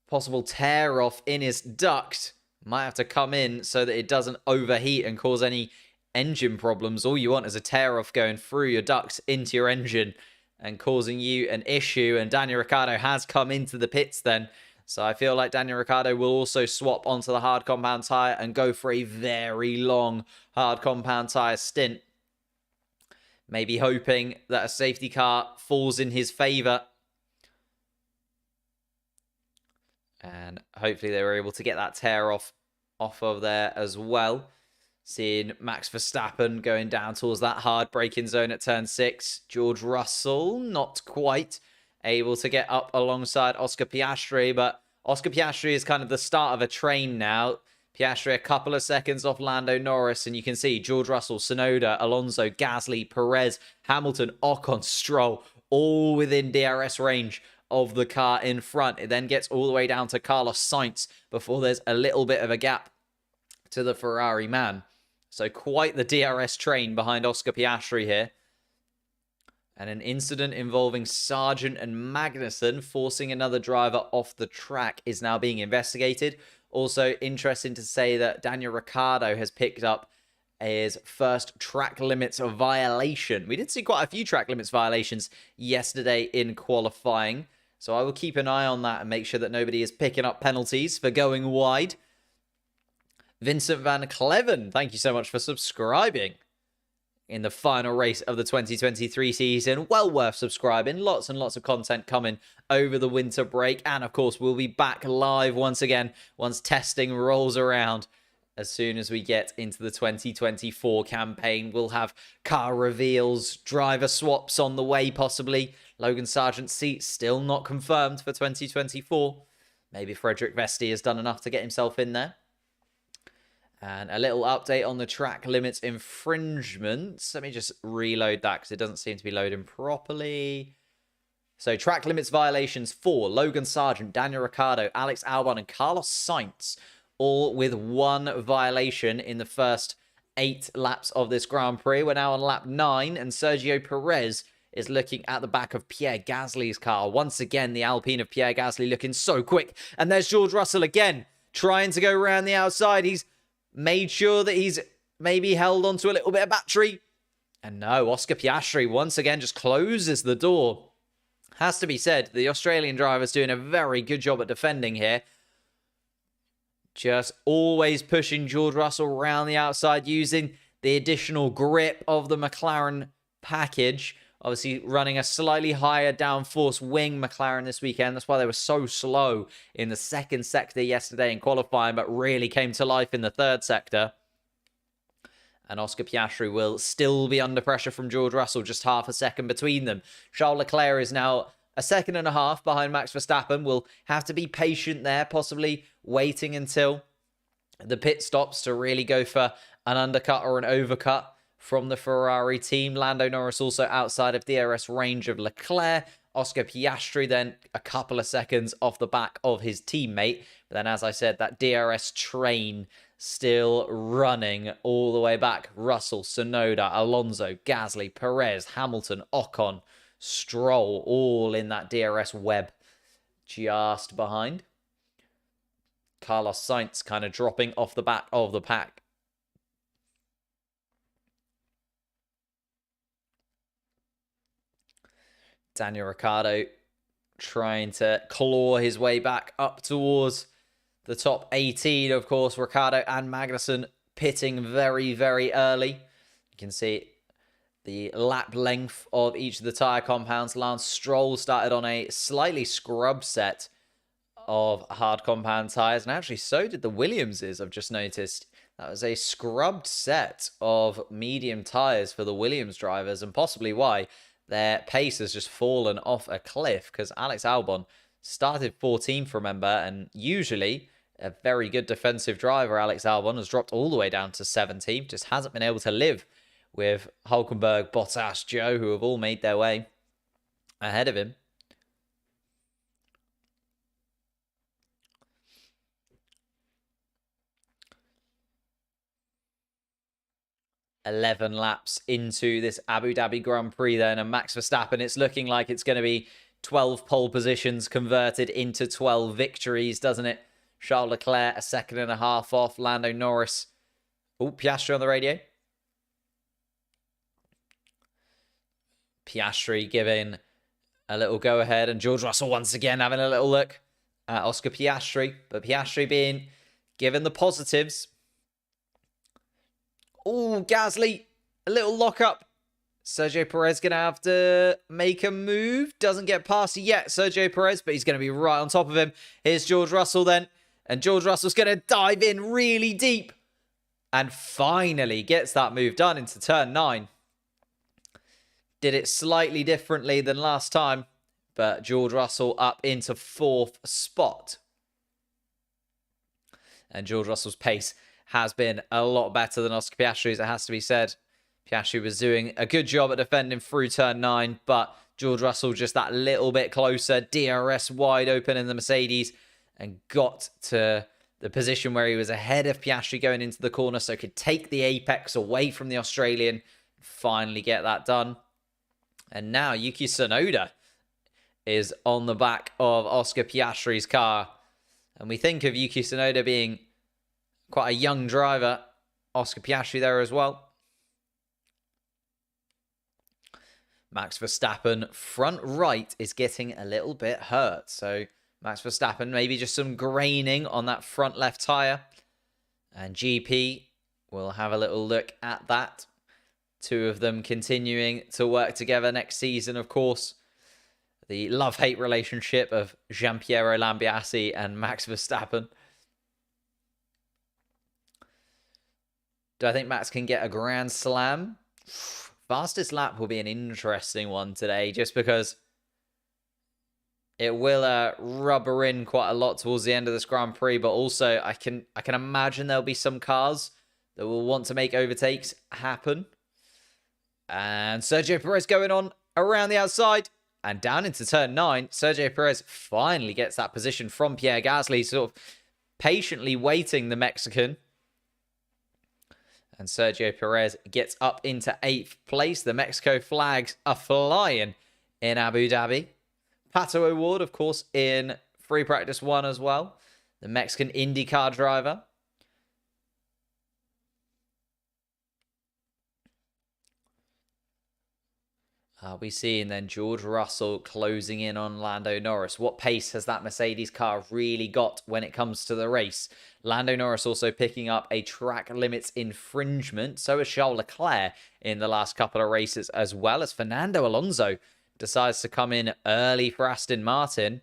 possible tear off in his duct. Might have to come in so that it doesn't overheat and cause any engine problems. All you want is a tear off going through your ducts into your engine and causing you an issue. And Daniel Ricciardo has come into the pits then. So I feel like Daniel Ricciardo will also swap onto the hard compound tyre and go for a very long hard compound tyre stint. Maybe hoping that a safety car falls in his favour. And hopefully they were able to get that tear off of there as well. Seeing Max Verstappen going down towards that hard braking zone at turn 6. George Russell not quite able to get up alongside Oscar Piastri, but Oscar Piastri is kind of the start of a train now. Piastri a couple of seconds off Lando Norris, and you can see George Russell, Tsunoda, Alonso, Gasly, Perez, Hamilton, Ocon, Stroll, all within DRS range of the car in front. It then gets all the way down to Carlos Sainz before there's a little bit of a gap to the Ferrari man. So quite the DRS train behind Oscar Piastri here. And an incident involving Sargent and Magnussen forcing another driver off the track is now being investigated. Also, interesting to say that Daniel Ricciardo has picked up his first track limits violation. We did see quite a few track limits violations yesterday in qualifying. So I will keep an eye on that and make sure that nobody is picking up penalties for going wide. Vincent Van Cleven, thank you so much for subscribing in the final race of the 2023 season. Well worth subscribing. Lots and lots of content coming over the winter break. And of course, we'll be back live once again once testing rolls around. As soon as we get into the 2024 campaign, we'll have car reveals, driver swaps on the way possibly. Logan Sargent's seat still not confirmed for 2024. Maybe Frederick Vesti has done enough to get himself in there. And a little update on the track limits infringements. Let me just reload that because it doesn't seem to be loading properly. So track limits violations for Logan Sargent, Daniel Ricciardo, Alex Albon and Carlos Sainz, all with one violation in the first 8 laps of this Grand Prix. We're now on lap 9 and Sergio Perez is looking at the back of Pierre Gasly's car. Once again, the Alpine of Pierre Gasly looking so quick. And there's George Russell again, trying to go around the outside. He's made sure that he's maybe held onto a little bit of battery. And no, Oscar Piastri once again just closes the door. Has to be said, the Australian driver's doing a very good job at defending here. Just always pushing George Russell around the outside using the additional grip of the McLaren package. Obviously running a slightly higher downforce wing McLaren this weekend. That's why they were so slow in the second sector yesterday in qualifying, but really came to life in the third sector. And Oscar Piastri will still be under pressure from George Russell, just half a second between them. Charles Leclerc is now a second and a half behind Max Verstappen. Will have to be patient there, possibly waiting until the pit stops to really go for an undercut or an overcut from the Ferrari team. Lando Norris also outside of DRS range of Leclerc. Oscar Piastri then a couple of seconds off the back of his teammate. But then, as I said, that DRS train still running all the way back. Russell, Tsunoda, Alonso, Gasly, Perez, Hamilton, Ocon, Stroll, all in that DRS web just behind. Carlos Sainz kind of dropping off the back of the pack. Daniel Ricciardo trying to claw his way back up towards the top 18. Of course, Ricciardo and Magnussen pitting very, very early. You can see the lap length of each of the tyre compounds. Lance Stroll started on a slightly scrub set of hard compound tyres. And actually, so did the Williamses, I've just noticed. That was a scrubbed set of medium tyres for the Williams drivers, and possibly why their pace has just fallen off a cliff, because Alex Albon started 14th, remember, and usually a very good defensive driver, Alex Albon, has dropped all the way down to 17th, just hasn't been able to live with Hülkenberg, Bottas, Joe, who have all made their way ahead of him. ...11 laps into this Abu Dhabi Grand Prix then, and Max Verstappen, it's looking like it's going to be 12 pole positions converted into 12 victories, doesn't it? Charles Leclerc, a second and a half off. Lando Norris. Oh, Piastri on the radio. Piastri giving a little go-ahead, and George Russell once again having a little look at Oscar Piastri, but Piastri being given the positives. Oh, Gasly, a little lock-up. Sergio Perez going to have to make a move. Doesn't get past yet, Sergio Perez, but he's going to be right on top of him. Here's George Russell then. And George Russell's going to dive in really deep. And finally gets that move done into turn 9. Did it slightly differently than last time. But George Russell up into 4th spot. And George Russell's pace has been a lot better than Oscar Piastri's, it has to be said. Piastri was doing a good job at defending through turn 9, but George Russell just that little bit closer. DRS wide open in the Mercedes and got to the position where he was ahead of Piastri going into the corner, so could take the apex away from the Australian, finally get that done. And now Yuki Tsunoda is on the back of Oscar Piastri's car. And we think of Yuki Tsunoda being quite a young driver. Oscar Piastri there as well. Max Verstappen, front right, is getting a little bit hurt. So Max Verstappen, maybe just some graining on that front left tyre. And GP will have a little look at that. Two of them continuing to work together next season, of course. The love-hate relationship of Giampiero Lambiase and Max Verstappen. Do I think Max can get a Grand Slam? Fastest lap will be an interesting one today, just because it will rubber in quite a lot towards the end of this Grand Prix, but also I can imagine there'll be some cars that will want to make overtakes happen. And Sergio Perez going on around the outside and down into turn 9. Sergio Perez finally gets that position from Pierre Gasly, sort of patiently waiting the Mexican. And Sergio Perez gets up into 8th place. The Mexico flags are flying in Abu Dhabi. Pato O'Ward, of course, in free practice 1 as well. The Mexican IndyCar driver. We see, and then George Russell closing in on Lando Norris. What pace has that Mercedes car really got when it comes to the race? Lando Norris also picking up a track limits infringement. So is Charles Leclerc in the last couple of races, as well as Fernando Alonso decides to come in early for Aston Martin.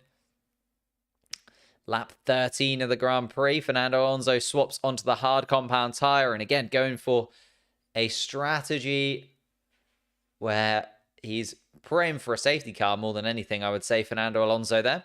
Lap 13 of the Grand Prix. Fernando Alonso swaps onto the hard compound tyre. And again, going for a strategy where he's praying for a safety car more than anything, I would say, Fernando Alonso there.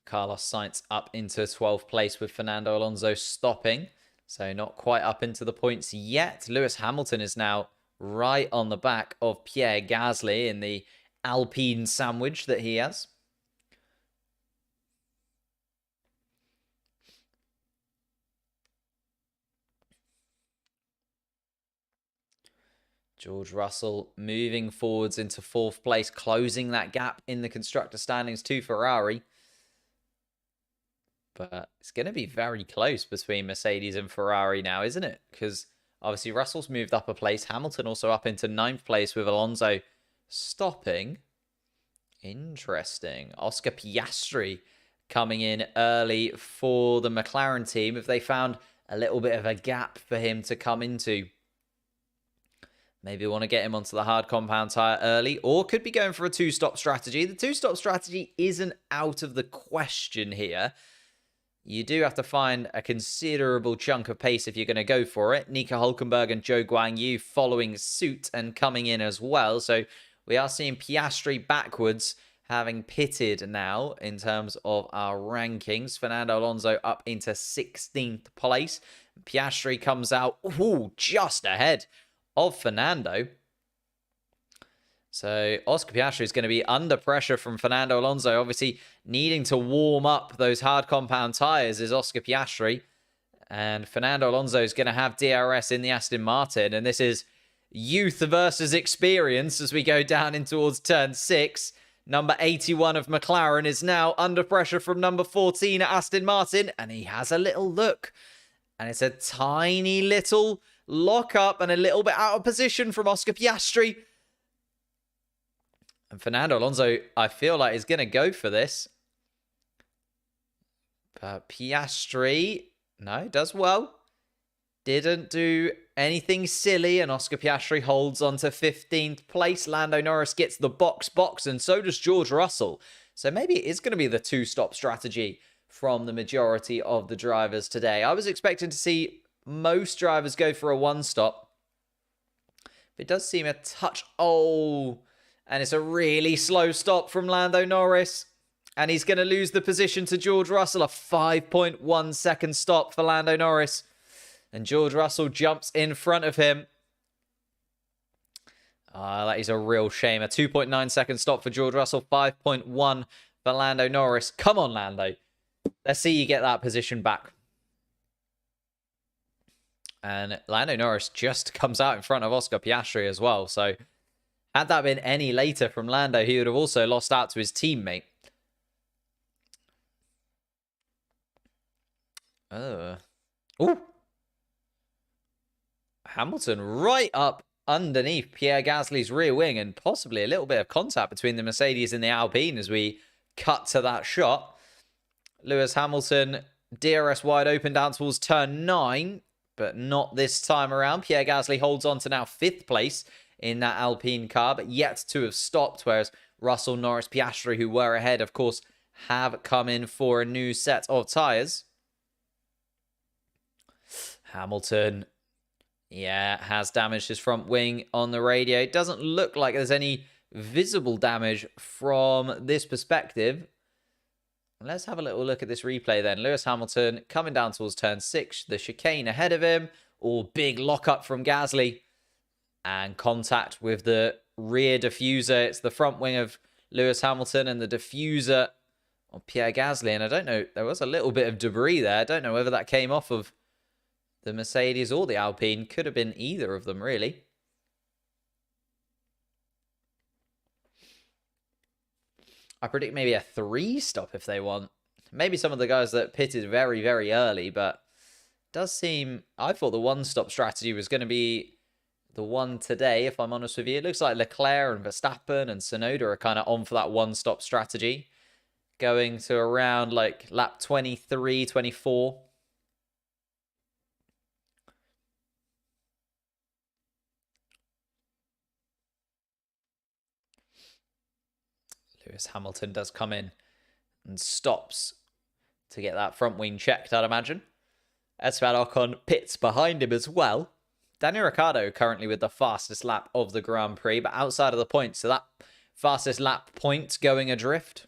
Carlos Sainz up into 12th place with Fernando Alonso stopping. So not quite up into the points yet. Lewis Hamilton is now right on the back of Pierre Gasly in the Alpine sandwich that he has. George Russell moving forwards into 4th place, closing that gap in the constructor standings to Ferrari. But it's going to be very close between Mercedes and Ferrari now, isn't it? Because obviously Russell's moved up a place. Hamilton also up into 9th place with Alonso stopping. Interesting. Oscar Piastri coming in early for the McLaren team. If they found a little bit of a gap for him to come into, maybe want to get him onto the hard compound tyre early, or could be going for a 2-stop strategy. The 2-stop strategy isn't out of the question here. You do have to find a considerable chunk of pace if you're going to go for it. Nico Hülkenberg and Zhou Guanyu following suit and coming in as well. So we are seeing Piastri backwards, having pitted now in terms of our rankings. Fernando Alonso up into 16th place. Piastri comes out just ahead of Fernando. So Oscar Piastri is going to be under pressure from Fernando Alonso. Obviously needing to warm up those hard compound tyres is Oscar Piastri. And Fernando Alonso is going to have DRS in the Aston Martin. And this is youth versus experience as we go down in towards turn 6. Number 81 of McLaren is now under pressure from number 14 at Aston Martin. And he has a little look. And it's a tiny little lock up and a little bit out of position from Oscar Piastri. And Fernando Alonso, I feel like, is going to go for this. But Piastri, no, does well. Didn't do anything silly, and Oscar Piastri holds on to 15th place. Lando Norris gets the box, and so does George Russell. So maybe it is going to be the 2-stop strategy from the majority of the drivers today. I was expecting to see most drivers go for a 1-stop. It does seem a touch... and it's a really slow stop from Lando Norris. And he's going to lose the position to George Russell. A 5.1 second stop for Lando Norris. And George Russell jumps in front of him. That is a real shame. A 2.9 second stop for George Russell. 5.1 for Lando Norris. Come on, Lando. Let's see you get that position back. And Lando Norris just comes out in front of Oscar Piastri as well. So had that been any later from Lando, he would have also lost out to his teammate. Ooh. Hamilton right up underneath Pierre Gasly's rear wing, and possibly a little bit of contact between the Mercedes and the Alpine as we cut to that shot. Lewis Hamilton, DRS wide open down towards turn 9, but not this time around. Pierre Gasly holds on to now 5th place in that Alpine car, but yet to have stopped, whereas Russell, Norris, Piastri, who were ahead, of course, have come in for a new set of tyres. Hamilton, yeah, has damaged his front wing on the radio. It doesn't look like there's any visible damage from this perspective. Let's have a little look at this replay then. Lewis Hamilton coming down towards turn 6. The chicane ahead of him. Big lockup from Gasly. And contact with the rear diffuser. It's the front wing of Lewis Hamilton and the diffuser of Pierre Gasly. And I don't know, there was a little bit of debris there. I don't know whether that came off of the Mercedes or the Alpine. Could have been either of them, really. I predict maybe a 3 stop if they want. Maybe some of the guys that pitted very, very early, but it does seem... I thought the 1-stop strategy was going to be the one today, if I'm honest with you. It looks like Leclerc and Verstappen and Tsunoda are kind of on for that 1-stop strategy. Going to around like lap 23, 24. Lewis Hamilton does come in and stops to get that front wing checked, I'd imagine. Esteban Ocon pits behind him as well. Daniel Ricciardo currently with the fastest lap of the Grand Prix, but outside of the points. So that fastest lap point going adrift.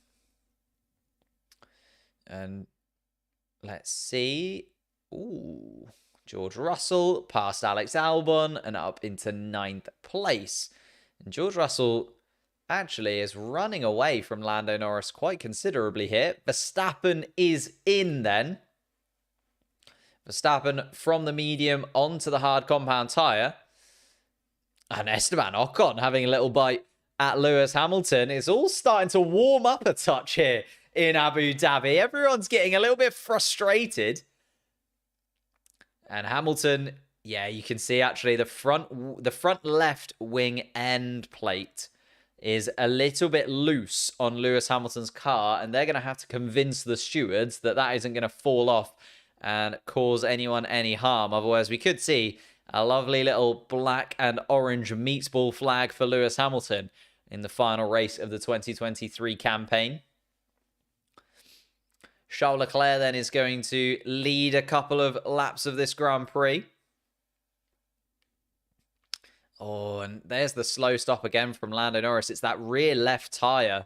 And let's see. Ooh, George Russell past Alex Albon and up into 9th place. And George Russell actually is running away from Lando Norris quite considerably here. Verstappen is in then. Verstappen from the medium onto the hard compound tyre. And Esteban Ocon having a little bite at Lewis Hamilton. It's all starting to warm up a touch here in Abu Dhabi. Everyone's getting a little bit frustrated. And Hamilton, yeah, you can see actually the front left wing end plate is a little bit loose on Lewis Hamilton's car, and they're going to have to convince the stewards that that isn't going to fall off and cause anyone any harm. Otherwise, we could see a lovely little black and orange meatball flag for Lewis Hamilton in the final race of the 2023 campaign. Charles Leclerc then is going to lead a couple of laps of this Grand Prix. Oh, and there's the slow stop again from Lando Norris. It's that rear left tyre.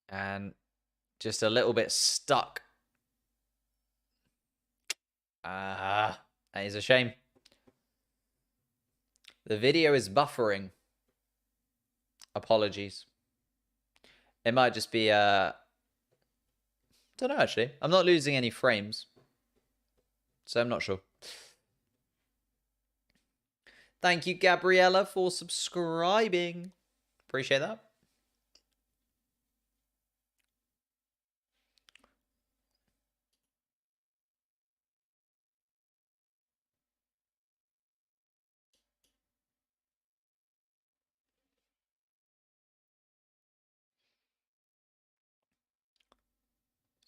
And just a little bit stuck. That is a shame. The video is buffering. Apologies. It might just be... don't know, actually. I'm not losing any frames. So I'm not sure. Thank you, Gabriella, for subscribing. Appreciate that.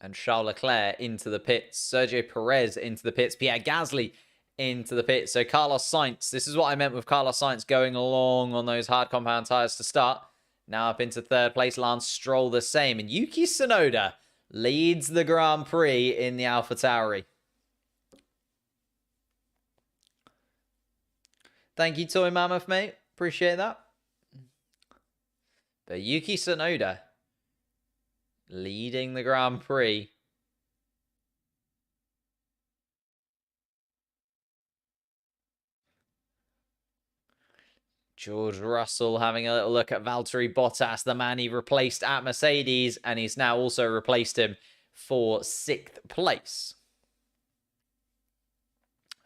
And Charles Leclerc into the pits. Sergio Perez into the pits. Pierre Gasly into the pits. So Carlos Sainz, this is what I meant with Carlos Sainz going along on those hard compound tyres to start. Now up into 3rd place. Lance Stroll the same. And Yuki Tsunoda leads the Grand Prix in the AlphaTauri. Thank you, Toy Mammoth, mate. Appreciate that. But Yuki Tsunoda leading the Grand Prix. George Russell having a little look at Valtteri Bottas, the man he replaced at Mercedes, and he's now also replaced him for 6th place.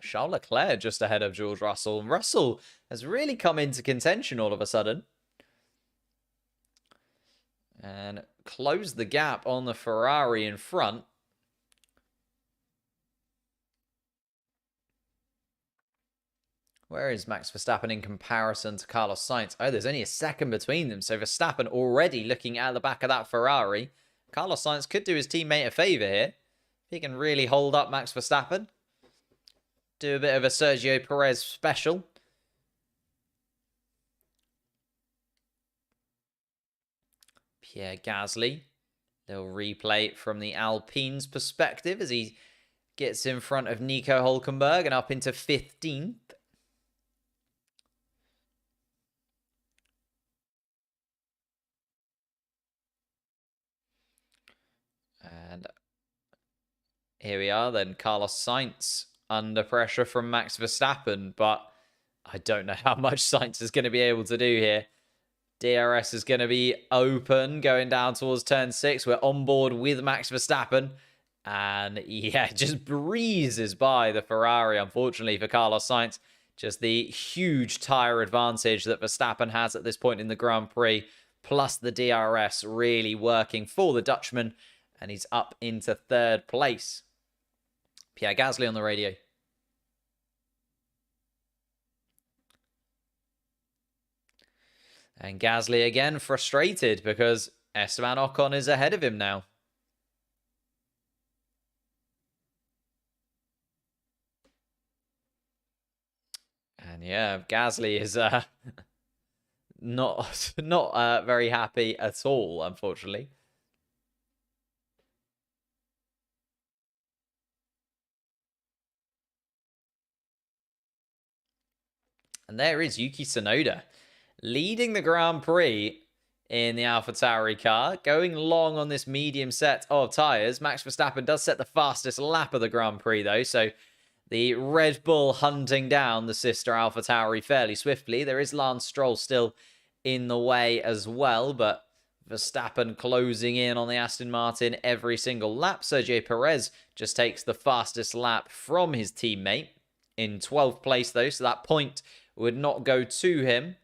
Charles Leclerc just ahead of George Russell. Russell has really come into contention all of a sudden. And closed the gap on the Ferrari in front. Where is Max Verstappen in comparison to Carlos Sainz? Oh, there's only a second between them. So Verstappen already looking at the back of that Ferrari. Carlos Sainz could do his teammate a favour here. He can really hold up Max Verstappen. Do a bit of a Sergio Perez special. Pierre Gasly. They'll replay from the Alpine's perspective as he gets in front of Nico Hülkenberg and up into 15th. And here we are then, Carlos Sainz under pressure from Max Verstappen, but I don't know how much Sainz is going to be able to do here. DRS is going to be open going down towards turn 6. We're on board with Max Verstappen. And yeah, just breezes by the Ferrari, unfortunately, for Carlos Sainz. Just the huge tyre advantage that Verstappen has at this point in the Grand Prix, plus the DRS really working for the Dutchman. And he's up into 3rd place. Pierre Gasly on the radio. And Gasly again frustrated because Esteban Ocon is ahead of him now. And yeah, Gasly is not very happy at all, unfortunately. And there is Yuki Tsunoda leading the Grand Prix in the AlphaTauri car, going long on this medium set of tyres. Max Verstappen does set the fastest lap of the Grand Prix, though, so the Red Bull hunting down the sister AlphaTauri fairly swiftly. There is Lance Stroll still in the way as well, but Verstappen closing in on the Aston Martin every single lap. Sergio Perez just takes the fastest lap from his teammate in 12th place, though, so that point would not go to him.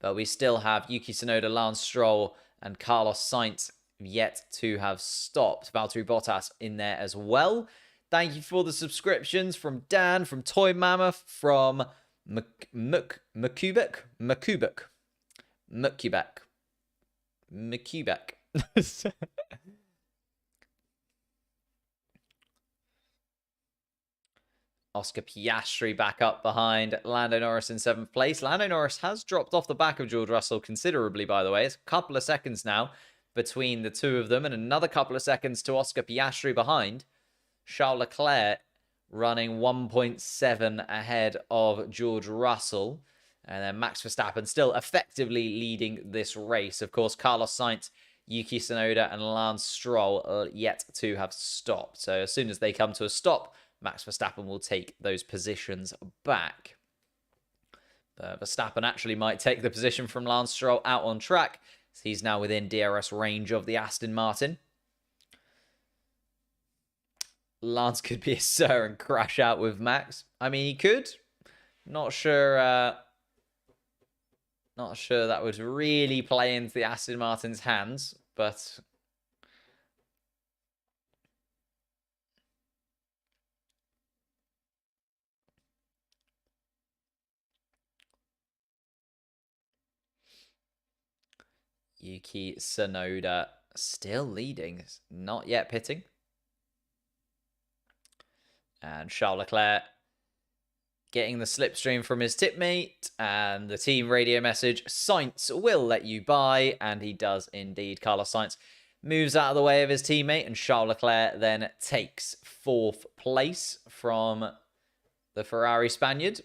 But we still have Yuki Tsunoda, Lance Stroll, and Carlos Sainz yet to have stopped. Valtteri Bottas in there as well. Thank you for the subscriptions from Dan, from Toy Mammoth, from Mukubek. Oscar Piastri back up behind Lando Norris in 7th place. Lando Norris has dropped off the back of George Russell considerably, by the way. It's a couple of seconds now between the two of them, and another couple of seconds to Oscar Piastri behind. Charles Leclerc running 1.7 ahead of George Russell. And then Max Verstappen still effectively leading this race. Of course, Carlos Sainz, Yuki Tsunoda, and Lance Stroll are yet to have stopped. So as soon as they come to a stop, Max Verstappen will take those positions back. But Verstappen actually might take the position from Lance Stroll out on track. So he's now within DRS range of the Aston Martin. Lance could be a sir and crash out with Max. I mean, he could. Not sure that would really play into the Aston Martin's hands, but Yuki Tsunoda still leading, not yet pitting. And Charles Leclerc getting the slipstream from his tipmate, and the team radio message, Sainz will let you by, and he does indeed. Carlos Sainz moves out of the way of his teammate, and Charles Leclerc then takes 4th place from the Ferrari Spaniard.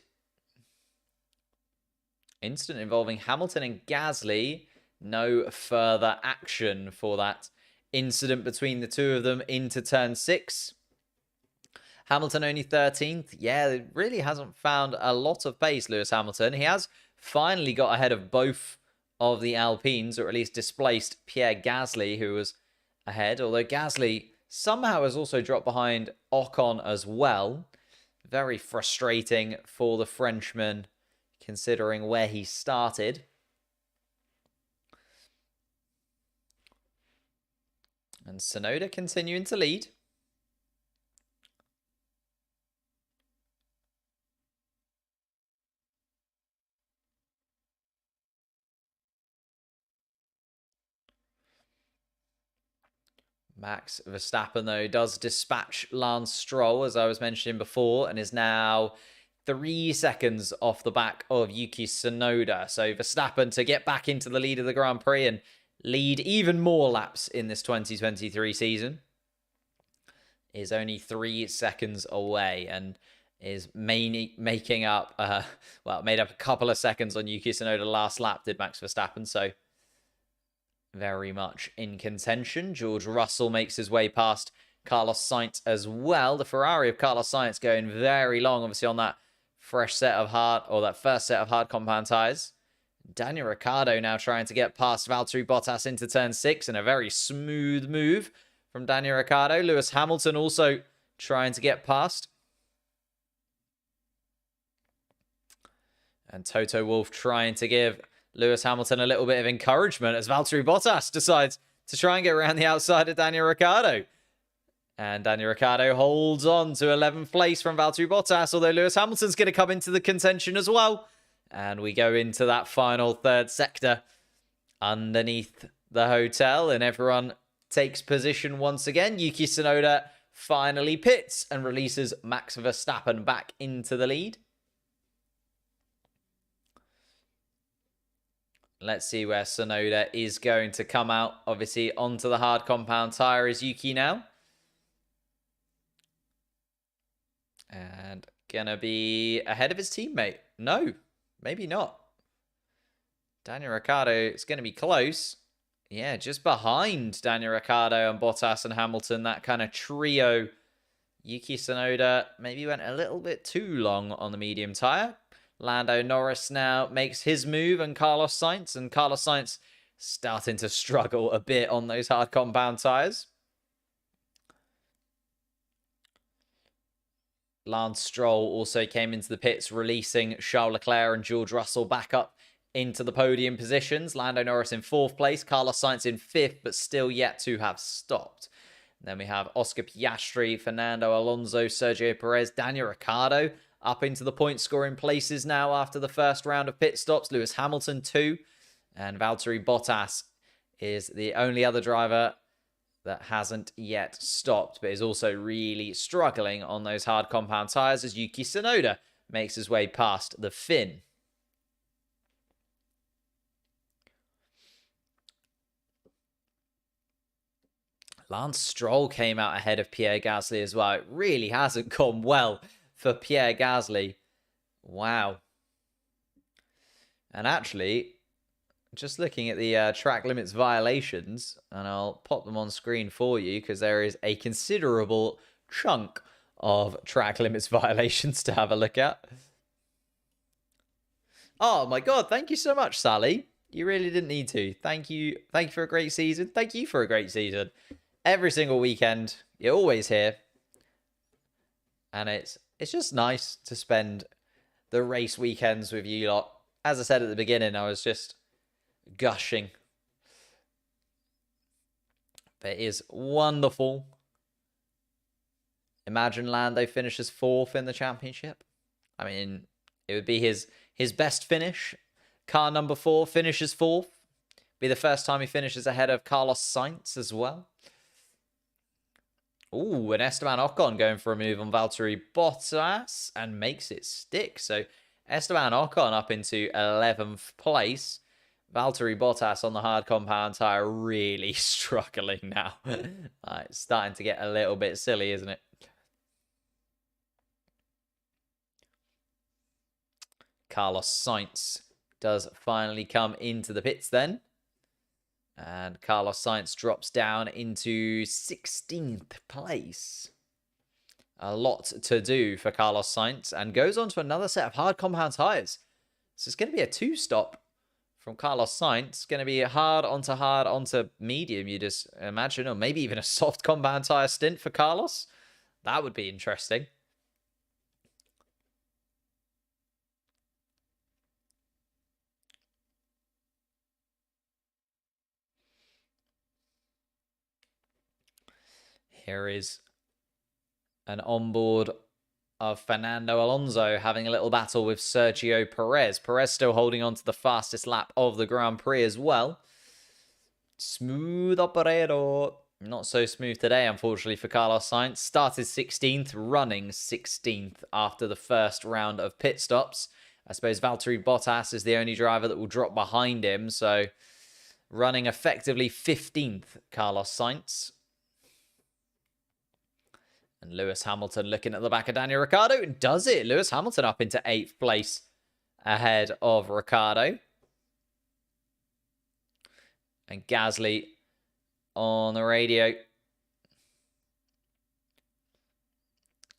Incident involving Hamilton and Gasly. No further action for that incident between the two of them into turn 6. Hamilton only 13th. Yeah, it really hasn't found a lot of pace, Lewis Hamilton. He has finally got ahead of both of the Alpines, or at least displaced Pierre Gasly, who was ahead. Although Gasly somehow has also dropped behind Ocon as well. Very frustrating for the Frenchman, considering where he started. And Tsunoda continuing to lead. Max Verstappen, though, does dispatch Lance Stroll, as I was mentioning before, and is now 3 seconds off the back of Yuki Tsunoda. So Verstappen to get back into the lead of the Grand Prix and lead even more laps in this 2023 season is only 3 seconds away, and is making up, made up a couple of seconds on Yuki Tsunoda last lap, did Max Verstappen, so very much in contention. George Russell makes his way past Carlos Sainz as well. The Ferrari of Carlos Sainz going very long, obviously, on that first set of hard compound tyres. Daniel Ricciardo now trying to get past Valtteri Bottas into turn 6 in a very smooth move from Daniel Ricciardo. Lewis Hamilton also trying to get past. And Toto Wolff trying to give Lewis Hamilton a little bit of encouragement as Valtteri Bottas decides to try and get around the outside of Daniel Ricciardo. And Daniel Ricciardo holds on to 11th place from Valtteri Bottas, although Lewis Hamilton's going to come into the contention as well. And we go into that final third sector underneath the hotel, and everyone takes position once again. Yuki Tsunoda finally pits and releases Max Verstappen back into the lead. Let's see where Tsunoda is going to come out. Obviously, onto the hard compound tyre is Yuki now. And gonna be ahead of his teammate. No, maybe not. Daniel Ricciardo is going to be close. Yeah, just behind Daniel Ricciardo and Bottas and Hamilton. That kind of trio. Yuki Tsunoda maybe went a little bit too long on the medium tyre. Lando Norris now makes his move, and Carlos Sainz starting to struggle a bit on those hard compound tyres. Lance Stroll also came into the pits, releasing Charles Leclerc and George Russell back up into the podium positions. Lando Norris in 4th place, Carlos Sainz in 5th, but still yet to have stopped. And then we have Oscar Piastri, Fernando Alonso, Sergio Perez, Daniel Ricciardo up into the point scoring places now after the first round of pit stops. Lewis Hamilton too. And Valtteri Bottas is the only other driver that hasn't yet stopped, but is also really struggling on those hard compound tyres as Yuki Tsunoda makes his way past the Finn. Lance Stroll came out ahead of Pierre Gasly as well. It really hasn't gone well for Pierre Gasly. Wow. And actually, just looking at the track limits violations, and I'll pop them on screen for you because there is a considerable chunk of track limits violations to have a look at. Oh my God, thank you so much, Sally. You really didn't need to. Thank you. Thank you for a great season. Thank you for a great season. Every single weekend, you're always here. And it's just nice to spend the race weekends with you lot. As I said at the beginning, I was just gushing. But it is wonderful. Imagine Lando finishes 4th in the championship. I mean, it would be his best finish. Car number 4 finishes 4th. Be the first time he finishes ahead of Carlos Sainz as well. Ooh, and Esteban Ocon going for a move on Valtteri Bottas and makes it stick. So Esteban Ocon up into 11th place. Valtteri Bottas on the hard compound tyre really struggling now. It's starting to get a little bit silly, isn't it? Carlos Sainz does finally come into the pits then. And Carlos Sainz drops down into 16th place. A lot to do for Carlos Sainz and goes on to another set of hard compound tyres. So it's going to be a two-stop from Carlos Sainz. It's going to be hard onto medium, you just imagine, or maybe even a soft compound tyre stint for Carlos. That would be interesting. Here is an onboard of Fernando Alonso having a little battle with Sergio Perez. Perez still holding on to the fastest lap of the Grand Prix as well. Smooth operator. Not so smooth today, unfortunately, for Carlos Sainz. Started 16th, running 16th after the first round of pit stops. I suppose Valtteri Bottas is the only driver that will drop behind him, so running effectively 15th, Carlos Sainz. And Lewis Hamilton looking at the back of Daniel Ricciardo, and does it. Lewis Hamilton up into 8th place ahead of Ricciardo. And Gasly on the radio.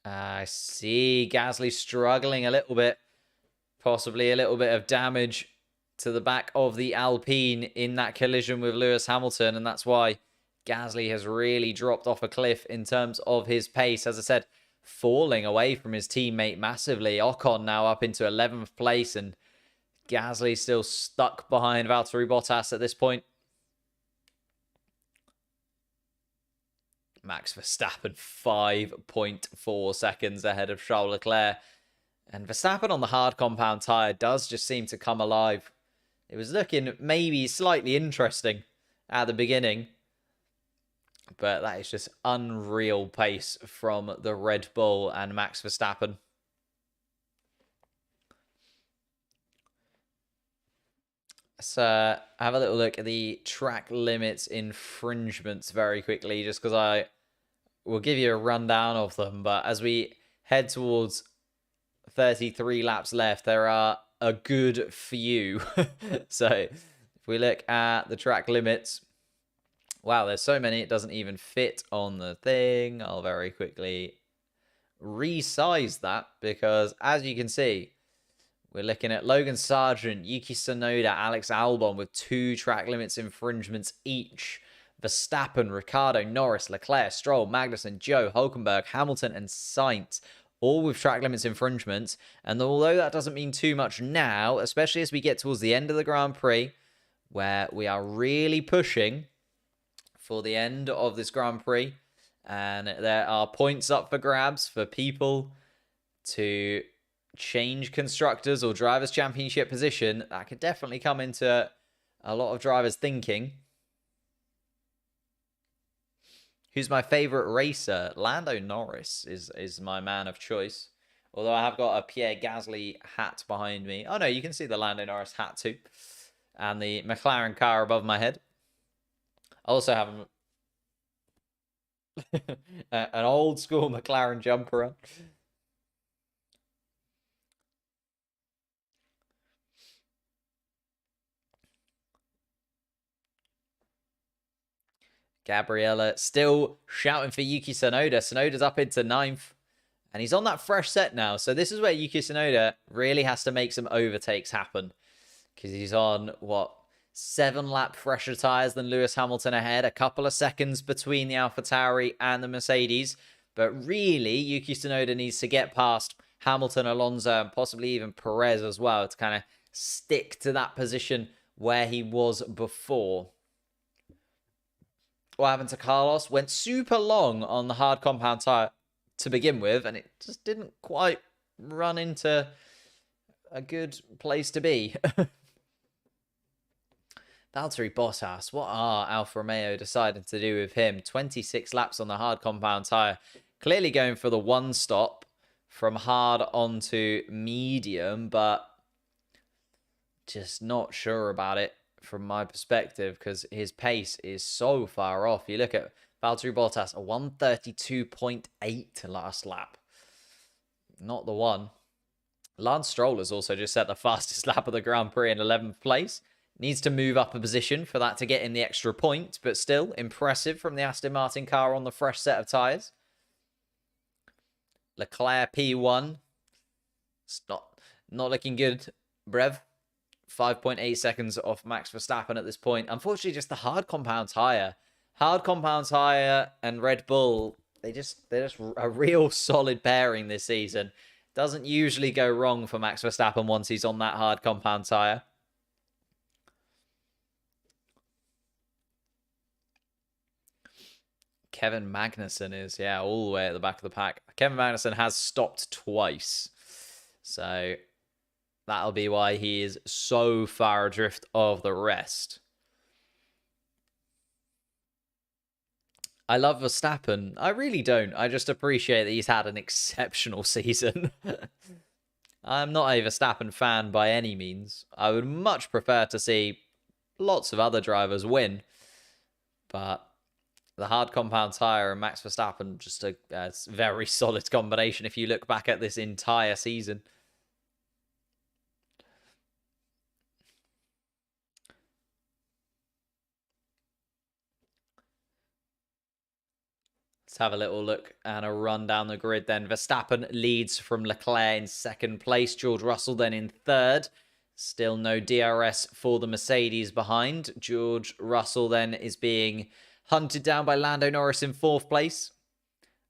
I see Gasly struggling a little bit. Possibly a little bit of damage to the back of the Alpine in that collision with Lewis Hamilton. And that's why Gasly has really dropped off a cliff in terms of his pace. As I said, falling away from his teammate massively. Ocon now up into 11th place, and Gasly still stuck behind Valtteri Bottas at this point. Max Verstappen 5.4 seconds ahead of Charles Leclerc. And Verstappen on the hard compound tyre does just seem to come alive. It was looking maybe slightly interesting at the beginning, but that is just unreal pace from the Red Bull and Max Verstappen. Let's have a little look at the track limits infringements very quickly, just because I will give you a rundown of them. But as we head towards 33 laps left, there are a good few. So if we look at the track limits, wow, there's so many it doesn't even fit on the thing. I'll very quickly resize that, because as you can see, we're looking at Logan Sargent, Yuki Tsunoda, Alex Albon with 2 track limits infringements each. Verstappen, Ricciardo, Norris, Leclerc, Stroll, Magnussen, Joe, Hulkenberg, Hamilton, and Sainz, all with track limits infringements. And although that doesn't mean too much now, especially as we get towards the end of the Grand Prix, where we are really pushing for the end of this Grand Prix, and there are points up for grabs for people to change constructors or drivers' championship position, that could definitely come into a lot of drivers thinking. Who's my favorite racer? Lando Norris is my man of choice. Although I have got a Pierre Gasly hat behind me. Oh no, you can see the Lando Norris hat too. And the McLaren car above my head. I also have an old school McLaren jumper on. Gabriella still shouting for Yuki Tsunoda. Tsunoda's up into 9th. And he's on that fresh set now. So this is where Yuki Tsunoda really has to make some overtakes happen. Because he's on, what, 7 lap fresher tyres than Lewis Hamilton ahead. A couple of seconds between the AlphaTauri and the Mercedes. But really, Yuki Tsunoda needs to get past Hamilton, Alonso, and possibly even Perez as well, to kind of stick to that position where he was before. What happened to Carlos? Went super long on the hard compound tyre to begin with, and it just didn't quite run into a good place to be. Valtteri Bottas, what are Alfa Romeo deciding to do with him? 26 laps on the hard compound tyre. Clearly going for the one stop from hard onto medium, but just not sure about it from my perspective, because his pace is so far off. You look at Valtteri Bottas, a 132.8 last lap. Not the one. Lance Stroll has also just set the fastest lap of the Grand Prix in 11th place. Needs to move up a position for that to get in the extra point, but still impressive from the Aston Martin car on the fresh set of tyres. Leclerc P1. It's not looking good, Brev. 5.8 seconds off Max Verstappen at this point. Unfortunately, just the hard compound tire. Hard compound tire and Red Bull, they're just a real solid pairing this season. Doesn't usually go wrong for Max Verstappen once he's on that hard compound tire. Kevin Magnussen is, yeah, all the way at the back of the pack. Kevin Magnussen has stopped twice. So that'll be why he is so far adrift of the rest. I love Verstappen. I really don't. I just appreciate that he's had an exceptional season. I'm not a Verstappen fan by any means. I would much prefer to see lots of other drivers win. But the hard compound tire and Max Verstappen, just a very solid combination if you look back at this entire season. Let's have a little look and a run down the grid then. Verstappen leads from Leclerc in second place. George Russell then in third. Still no DRS for the Mercedes behind. George Russell then is being hunted down by Lando Norris in fourth place.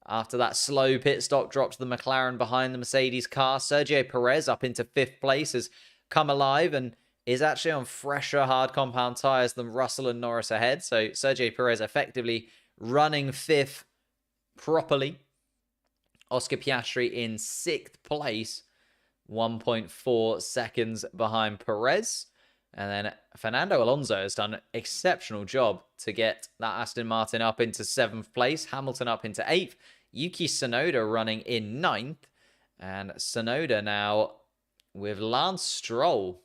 After that slow pit stop, drops the McLaren behind the Mercedes car. Sergio Perez up into fifth place has come alive and is actually on fresher hard compound tyres than Russell and Norris ahead. So Sergio Perez effectively running fifth properly. Oscar Piastri in sixth place, 1.4 seconds behind Perez. And then Fernando Alonso has done an exceptional job to get that Aston Martin up into seventh place. Hamilton up into eighth. Yuki Tsunoda running in ninth. And Tsunoda now with Lance Stroll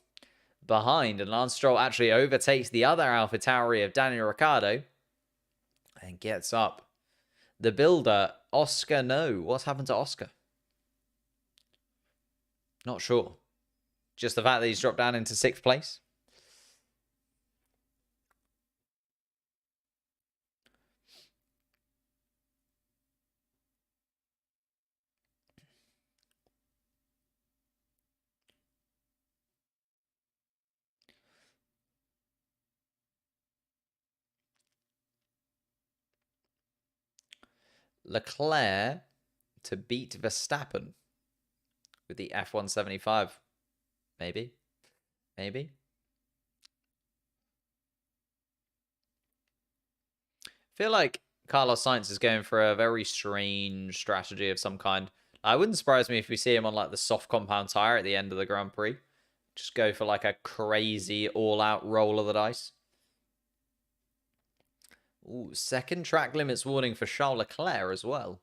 behind. And Lance Stroll actually overtakes the other AlphaTauri of Daniel Ricciardo and gets up. The builder, Oscar, no. What's happened to Oscar? Not sure. Just the fact that he's dropped down into sixth place. Leclerc to beat Verstappen with the F175. Maybe. Maybe. I feel like Carlos Sainz is going for a very strange strategy of some kind. I wouldn't surprise me if we see him on like the soft compound tire at the end of the Grand Prix. Just go for like a crazy all-out roll of the dice. Ooh, second track limits warning for Charles Leclerc as well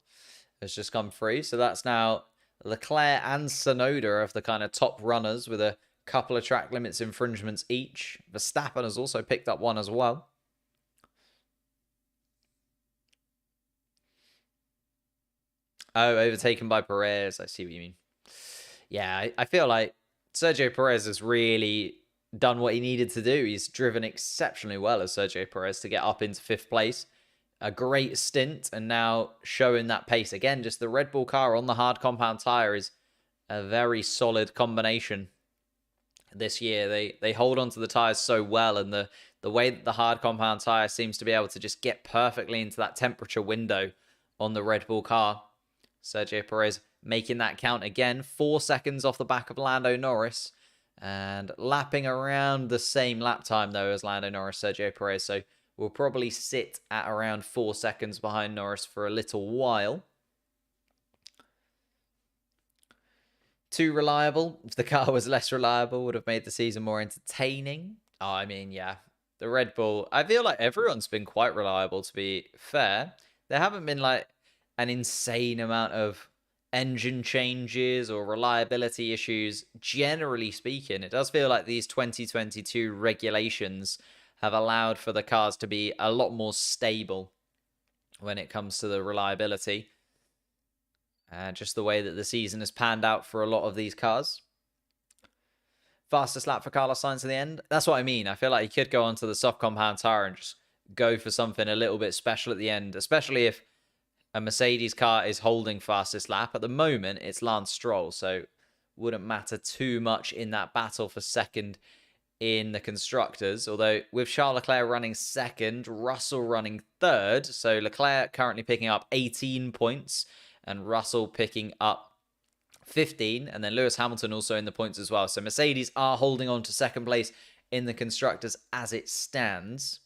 has just come through. So that's now Leclerc and Tsunoda of the kind of top runners with a couple of track limits infringements each. Verstappen has also picked up one as well. Oh, overtaken by Perez. I see what you mean. Yeah, I feel like Sergio Perez has really done what he needed to do. He's driven exceptionally well as Sergio Perez to get up into fifth place. A great stint, and now showing that pace. Again, just the Red Bull car on the hard compound tire is a very solid combination this year. They hold onto the tires so well, and the way that the hard compound tire seems to be able to just get perfectly into that temperature window on the Red Bull car. Sergio Perez making that count again. 4 seconds off the back of Lando Norris. And lapping around the same lap time, though, as Lando Norris, Sergio Perez. So we'll probably sit at around 4 seconds behind Norris for a little while. Too reliable. If the car was less reliable, would have made the season more entertaining. Oh, I mean, yeah. The Red Bull, I feel like everyone's been quite reliable, to be fair. There haven't been, like, an insane amount of engine changes or reliability issues. Generally speaking, it does feel like these 2022 regulations have allowed for the cars to be a lot more stable when it comes to the reliability. Just the way that the season has panned out for a lot of these cars. Fastest lap for Carlos Sainz in the end. That's what I mean. I feel like he could go onto the soft compound tire and just go for something a little bit special at the end, especially if a Mercedes car is holding fastest lap. At the moment, it's Lance Stroll, so wouldn't matter too much in that battle for second in the Constructors, although with Charles Leclerc running second, Russell running third. So Leclerc currently picking up 18 points and Russell picking up 15, and then Lewis Hamilton also in the points as well. So Mercedes are holding on to second place in the Constructors as it stands.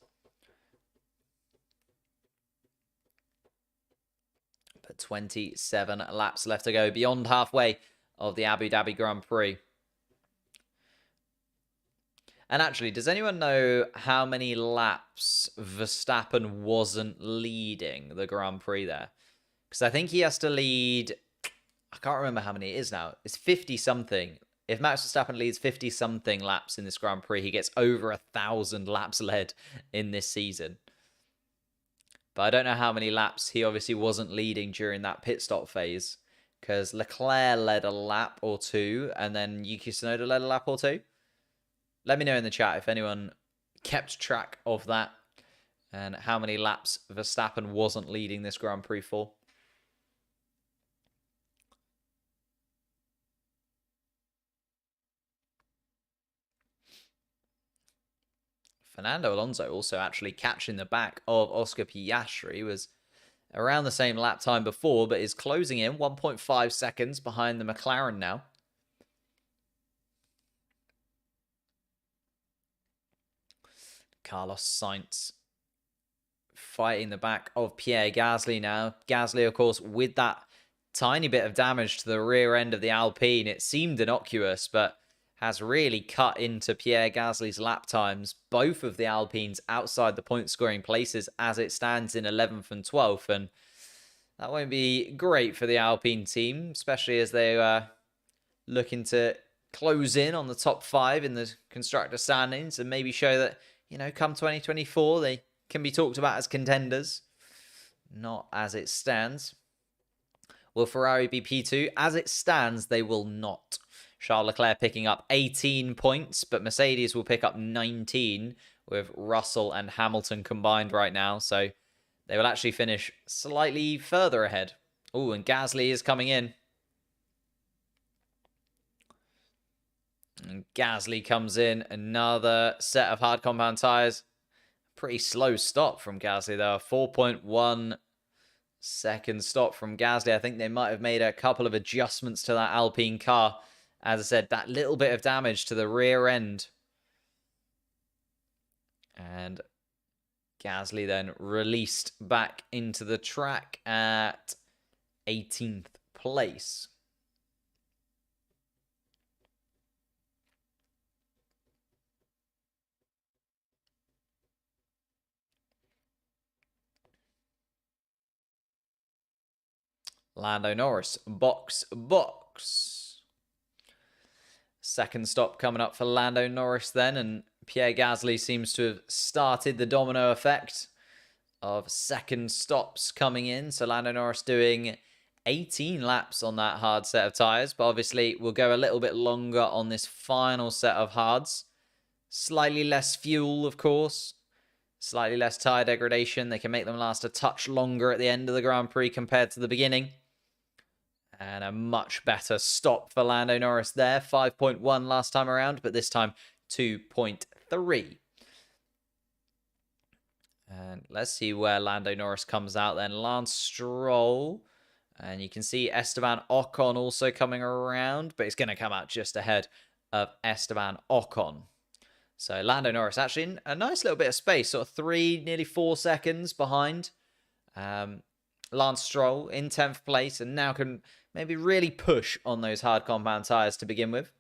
But 27 laps left to go, beyond halfway of the Abu Dhabi Grand Prix. And actually, does anyone know how many laps Verstappen wasn't leading the Grand Prix there? Because I think he has to lead, I can't remember how many it is now. It's 50-something. If Max Verstappen leads 50-something laps in this Grand Prix, he gets over 1,000 laps led in this season. But I don't know how many laps he obviously wasn't leading during that pit stop phase. Because Leclerc led a lap or two, and then Yuki Tsunoda led a lap or two. Let me know in the chat if anyone kept track of that and how many laps Verstappen wasn't leading this Grand Prix for. Fernando Alonso also actually catching the back of Oscar Piastri, was around the same lap time before, but is closing in 1.5 seconds behind the McLaren now. Carlos Sainz fighting the back of Pierre Gasly now. Gasly, of course, with that tiny bit of damage to the rear end of the Alpine. It seemed innocuous, but has really cut into Pierre Gasly's lap times. Both of the Alpines outside the point-scoring places as it stands in 11th and 12th. And that won't be great for the Alpine team, especially as they are looking to close in on the top 5 in the constructor standings and maybe show that, you know, come 2024, they can be talked about as contenders. Not as it stands. Will Ferrari be P2? As it stands, they will not. Charles Leclerc picking up 18 points, but Mercedes will pick up 19 with Russell and Hamilton combined right now. So they will actually finish slightly further ahead. Oh, and Gasly is coming in. And Gasly comes in. Another set of hard compound tyres. Pretty slow stop from Gasly though. 4.1 second stop from Gasly. I think they might have made a couple of adjustments to that Alpine car. As I said, that little bit of damage to the rear end. And Gasly then released back into the track at 18th place. Lando Norris, box. Second stop coming up for Lando Norris then, and Pierre Gasly seems to have started the domino effect of second stops coming in. So Lando Norris doing 18 laps on that hard set of tyres, but obviously we'll go a little bit longer on this final set of hards. Slightly less fuel, of course. Slightly less tyre degradation. They can make them last a touch longer at the end of the Grand Prix compared to the beginning. And a much better stop for Lando Norris there. 5.1 last time around, but this time 2.3. And let's see where Lando Norris comes out then. Lance Stroll. And you can see Esteban Ocon also coming around, but it's going to come out just ahead of Esteban Ocon. So Lando Norris actually in a nice little bit of space, sort of 3, nearly 4 seconds behind Lance Stroll in 10th place, and now can maybe really push on those hard compound tyres to begin with.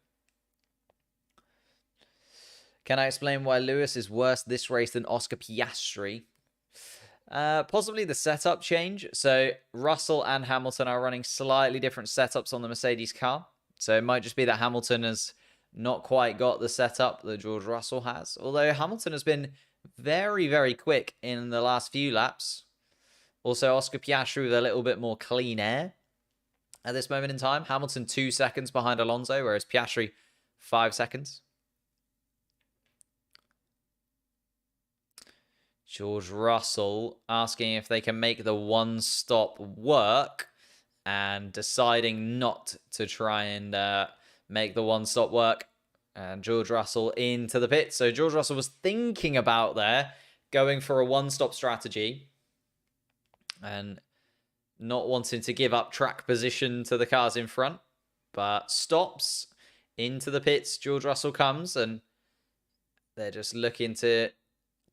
Can I explain why Lewis is worse this race than Oscar Piastri? Possibly the setup change. So Russell and Hamilton are running slightly different setups on the Mercedes car. So it might just be that Hamilton has not quite got the setup that George Russell has. Although Hamilton has been very, very quick in the last few laps. Also, Oscar Piastri with a little bit more clean air at this moment in time. Hamilton 2 seconds behind Alonso, whereas Piastri 5 seconds. George Russell asking if they can make the one stop work and deciding not to try and make the one stop work. And George Russell into the pits. So George Russell was thinking about there going for a one-stop strategy and not wanting to give up track position to the cars in front, but stops into the pits. George Russell comes, and they're just looking to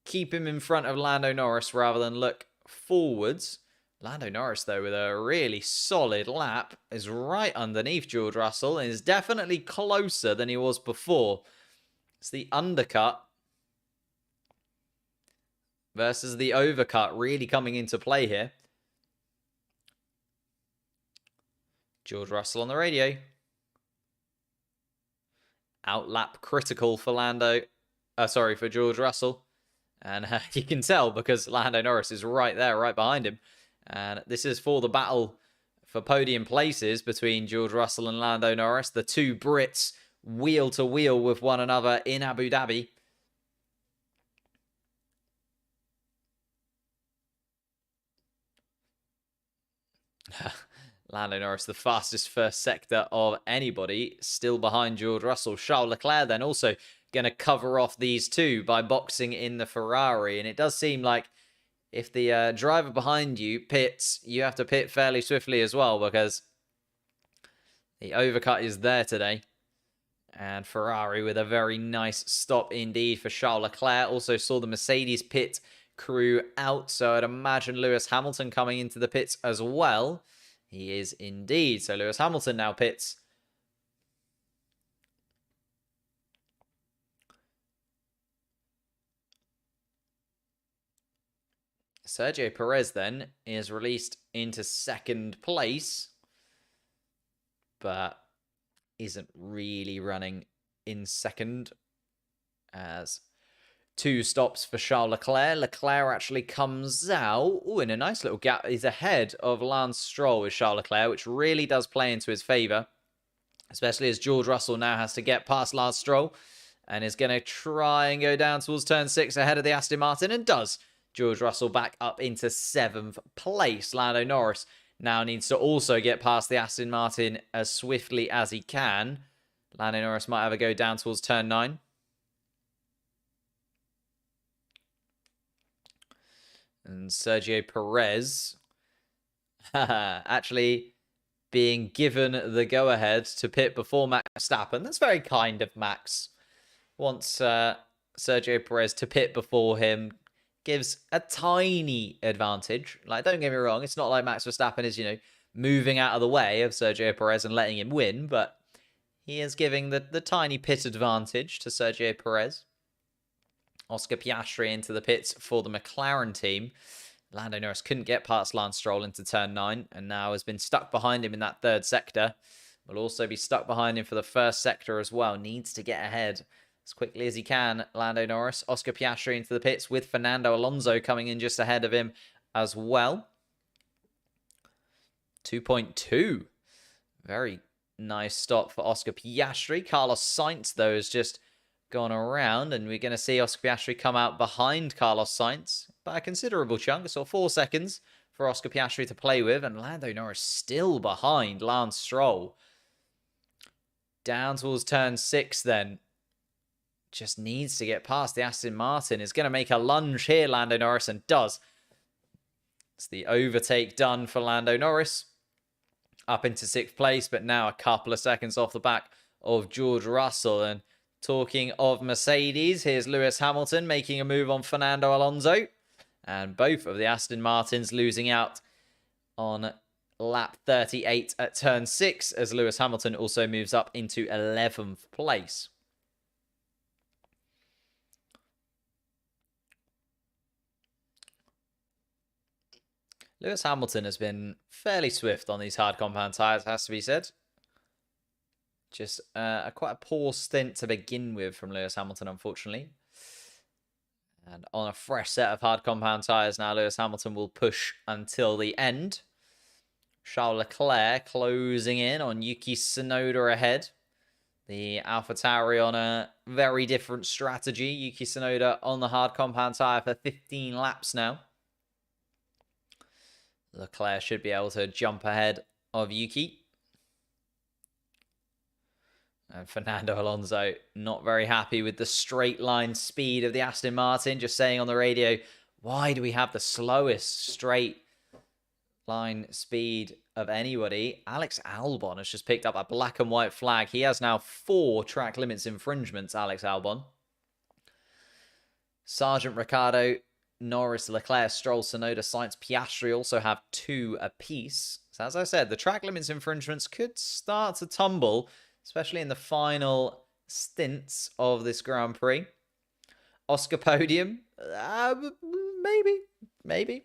keep him in front of Lando Norris rather than look forwards. Lando Norris, though, with a really solid lap, is right underneath George Russell and is definitely closer than he was before. It's the undercut versus the overcut really coming into play here. George Russell on the radio. Outlap critical for for George Russell. And you can tell because Lando Norris is right there, right behind him. And this is for the battle for podium places between George Russell and Lando Norris. The two Brits wheel to wheel with one another in Abu Dhabi. Lando Norris, the fastest first sector of anybody, still behind George Russell. Charles Leclerc then also going to cover off these two by boxing in the Ferrari. And it does seem like if the driver behind you pits, you have to pit fairly swiftly as well because the overcut is there today. And Ferrari with a very nice stop indeed for Charles Leclerc. Also saw the Mercedes pit crew out. So I'd imagine Lewis Hamilton coming into the pits as well. He is indeed. So Lewis Hamilton now pits. Sergio Perez then is released into second place, but isn't really running in second as two stops for Charles Leclerc. Leclerc actually comes out in a nice little gap. He's ahead of Lance Stroll with Charles Leclerc, which really does play into his favour, especially as George Russell now has to get past Lance Stroll and is going to try and go down towards turn 6 ahead of the Aston Martin, and does. George Russell back up into 7th place. Lando Norris now needs to also get past the Aston Martin as swiftly as he can. Lando Norris might have a go down towards turn 9. And Sergio Perez actually being given the go-ahead to pit before Max Verstappen. That's very kind of Max. Wants Sergio Perez to pit before him. Gives a tiny advantage. Like, don't get me wrong, it's not like Max Verstappen is, moving out of the way of Sergio Perez and letting him win, but he is giving the tiny pit advantage to Sergio Perez. Oscar Piastri into the pits for the McLaren team. Lando Norris couldn't get past Lance Stroll into turn 9 and now has been stuck behind him in that third sector. Will also be stuck behind him for the first sector as well. Needs to get ahead as quickly as he can, Lando Norris. Oscar Piastri into the pits with Fernando Alonso coming in just ahead of him as well. 2.2. Very nice stop for Oscar Piastri. Carlos Sainz, though, has just gone around, and we're going to see Oscar Piastri come out behind Carlos Sainz by a considerable chunk. So 4 seconds for Oscar Piastri to play with, and Lando Norris still behind Lance Stroll. Down towards turn 6 then. Just needs to get past the Aston Martin. Is going to make a lunge here, Lando Norris, and does. It's the overtake done for Lando Norris. Up into 6th place, but now a couple of seconds off the back of George Russell. And talking of Mercedes, here's Lewis Hamilton making a move on Fernando Alonso. And both of the Aston Martins losing out on lap 38 at turn 6, as Lewis Hamilton also moves up into 11th place. Lewis Hamilton has been fairly swift on these hard compound tyres, has to be said. Just quite a poor stint to begin with from Lewis Hamilton, unfortunately. And on a fresh set of hard compound tyres now, Lewis Hamilton will push until the end. Charles Leclerc closing in on Yuki Tsunoda ahead. The AlphaTauri on a very different strategy. Yuki Tsunoda on the hard compound tyre for 15 laps now. Leclerc should be able to jump ahead of Yuki. And Fernando Alonso not very happy with the straight line speed of the Aston Martin, just saying on the radio, why do we have the slowest straight line speed of anybody? Alex Albon has just picked up a black and white flag. He has now 4 track limits infringements, Alex Albon. Sargent, Ricciardo, Norris, Leclerc, Stroll, Tsunoda, Sainz, Piastri also have 2 apiece. So as I said, the track limits infringements could start to tumble, especially in the final stints of this Grand Prix. Oscar podium? Maybe.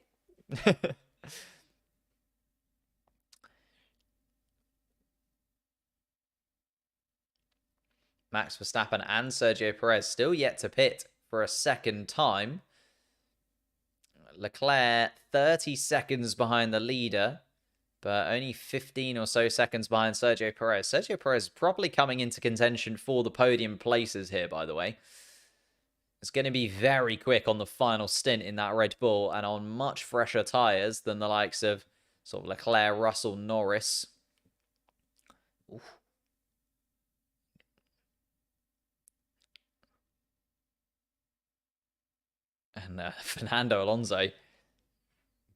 Max Verstappen and Sergio Perez still yet to pit for a second time. Leclerc 30 seconds behind the leader, but only 15 or so seconds behind Sergio Perez. Sergio Perez is probably coming into contention for the podium places here, by the way. It's going to be very quick on the final stint in that Red Bull and on much fresher tyres than the likes of sort of Leclerc, Russell, Norris. Oof. And Fernando Alonso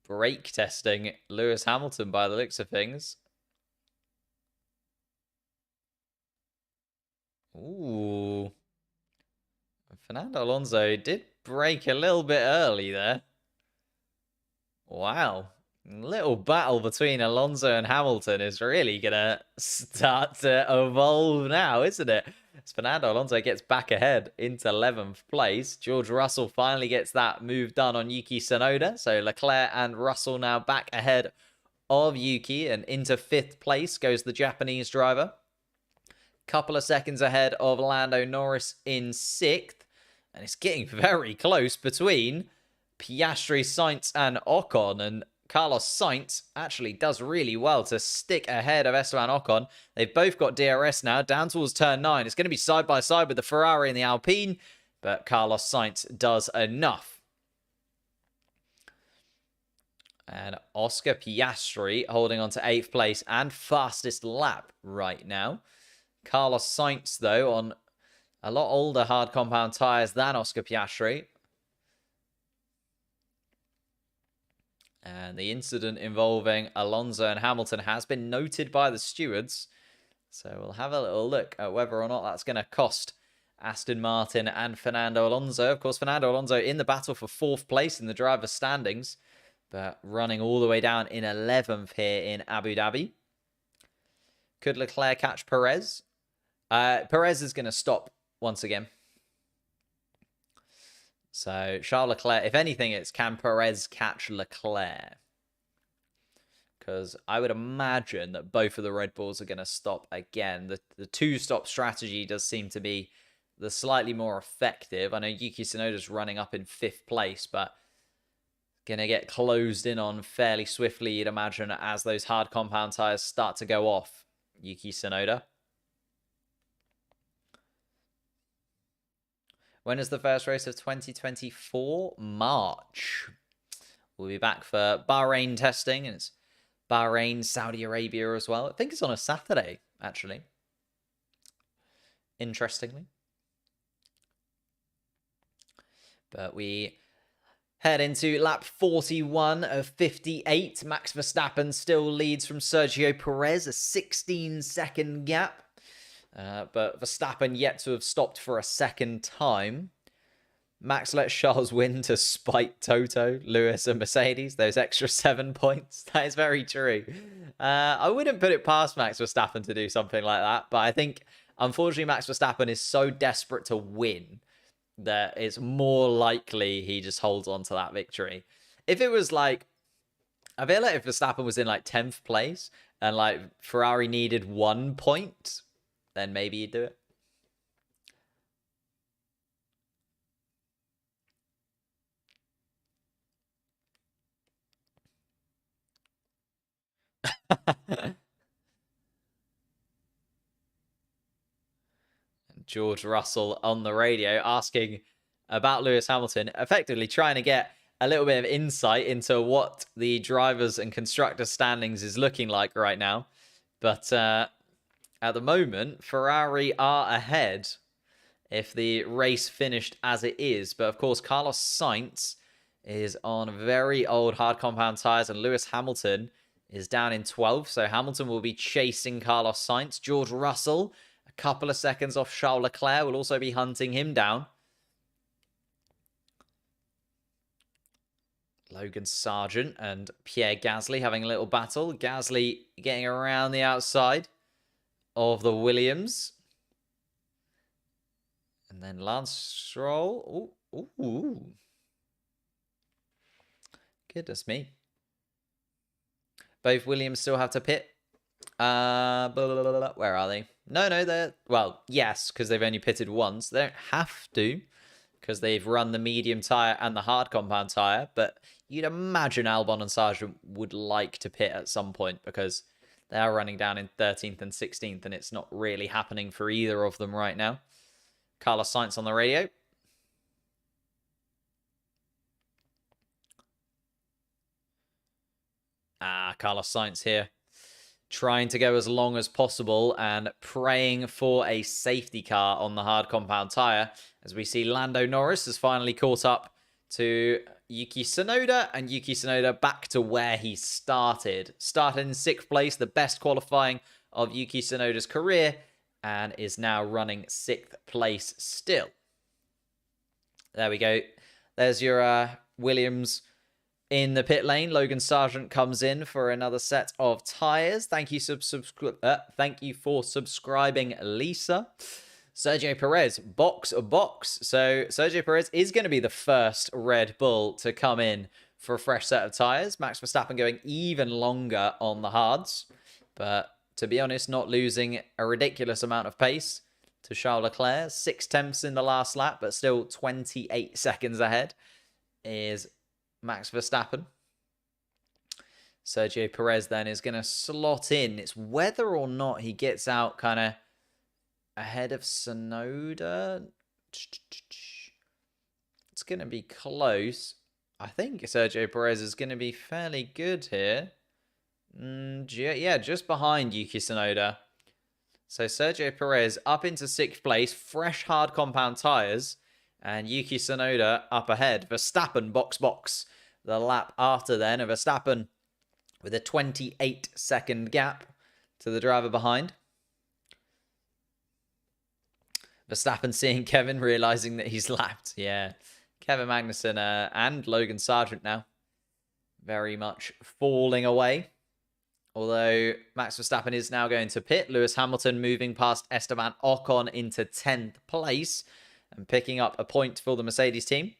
brake testing Lewis Hamilton by the looks of things. Ooh. Fernando Alonso did brake a little bit early there. Wow. Little battle between Alonso and Hamilton is really going to start to evolve now, isn't it? As Fernando Alonso gets back ahead into 11th place. George Russell finally gets that move done on Yuki Tsunoda. So Leclerc and Russell now back ahead of Yuki, and into 5th place goes the Japanese driver. Couple of seconds ahead of Lando Norris in 6th. And it's getting very close between Piastri, Sainz and Ocon. And Carlos Sainz actually does really well to stick ahead of Esteban Ocon. They've both got DRS now, down towards turn 9. It's going to be side by side with the Ferrari and the Alpine, but Carlos Sainz does enough. And Oscar Piastri holding on to 8th place and fastest lap right now. Carlos Sainz, though, on a lot older hard compound tyres than Oscar Piastri. And the incident involving Alonso and Hamilton has been noted by the stewards. So we'll have a little look at whether or not that's going to cost Aston Martin and Fernando Alonso. Of course, Fernando Alonso in the battle for 4th place in the driver's standings, but running all the way down in 11th here in Abu Dhabi. Could Leclerc catch Perez? Perez is going to stop once again. So Charles Leclerc, if anything, it's can Perez catch Leclerc? Because I would imagine that both of the Red Bulls are going to stop again. The 2-stop strategy does seem to be the slightly more effective. I know Yuki Tsunoda's running up in 5th place, but going to get closed in on fairly swiftly, you'd imagine, as those hard compound tyres start to go off. Yuki Tsunoda. When is the first race of 2024? March. We'll be back for Bahrain testing, and it's Bahrain, Saudi Arabia as well. I think it's on a Saturday, actually. Interestingly. But we head into lap 41 of 58. Max Verstappen still leads from Sergio Perez, a 16-second gap. But Verstappen yet to have stopped for a second time. Max lets Charles win to spite Toto, Lewis and Mercedes. Those extra 7 points. That is very true. I wouldn't put it past Max Verstappen to do something like that. But I think, unfortunately, Max Verstappen is so desperate to win that it's more likely he just holds on to that victory. If it was like, I feel like if Verstappen was in like 10th place and like Ferrari needed 1 point, then maybe you'd do it. George Russell on the radio asking about Lewis Hamilton, effectively trying to get a little bit of insight into what the drivers and constructors standings is looking like right now. But at the moment, Ferrari are ahead if the race finished as it is. But of course, Carlos Sainz is on very old hard compound tyres, and Lewis Hamilton is down in 12th. So Hamilton will be chasing Carlos Sainz. George Russell, a couple of seconds off Charles Leclerc, will also be hunting him down. Logan Sargent and Pierre Gasly having a little battle. Gasly getting around the outside of the Williams. And then Lance Stroll. Ooh. Goodness me. Both Williams still have to pit. Where are they? No, they're... Well, yes, because they've only pitted once. They don't have to, because they've run the medium tyre and the hard compound tyre. But you'd imagine Albon and Sargent would like to pit at some point, because they are running down in 13th and 16th, and it's not really happening for either of them right now. Carlos Sainz on the radio. Carlos Sainz here, trying to go as long as possible and praying for a safety car on the hard compound tyre, as we see Lando Norris has finally caught up to Yuki Tsunoda, and Yuki Tsunoda back to where he started. Started in 6th place, the best qualifying of Yuki Tsunoda's career, and is now running 6th place still. There we go. There's your Williams in the pit lane. Logan Sargent comes in for another set of tyres. Thank you for subscribing, Lisa. Sergio Perez, box. So Sergio Perez is going to be the first Red Bull to come in for a fresh set of tyres. Max Verstappen going even longer on the hards. But to be honest, not losing a ridiculous amount of pace to Charles Leclerc. 6/10 in the last lap, but still 28 seconds ahead is Max Verstappen. Sergio Perez then is going to slot in. It's whether or not he gets out kind of ahead of Tsunoda. It's going to be close. I think Sergio Perez is going to be fairly good here. Yeah, just behind Yuki Tsunoda. So Sergio Perez up into 6th place, fresh hard compound tyres, and Yuki Tsunoda up ahead. Verstappen box. The lap after then, Verstappen with a 28-second gap to the driver behind. Verstappen seeing Kevin, realising that he's lapped. Yeah, Kevin Magnussen and Logan Sargent now very much falling away. Although Max Verstappen is now going to pit. Lewis Hamilton moving past Esteban Ocon into 10th place and picking up a point for the Mercedes team.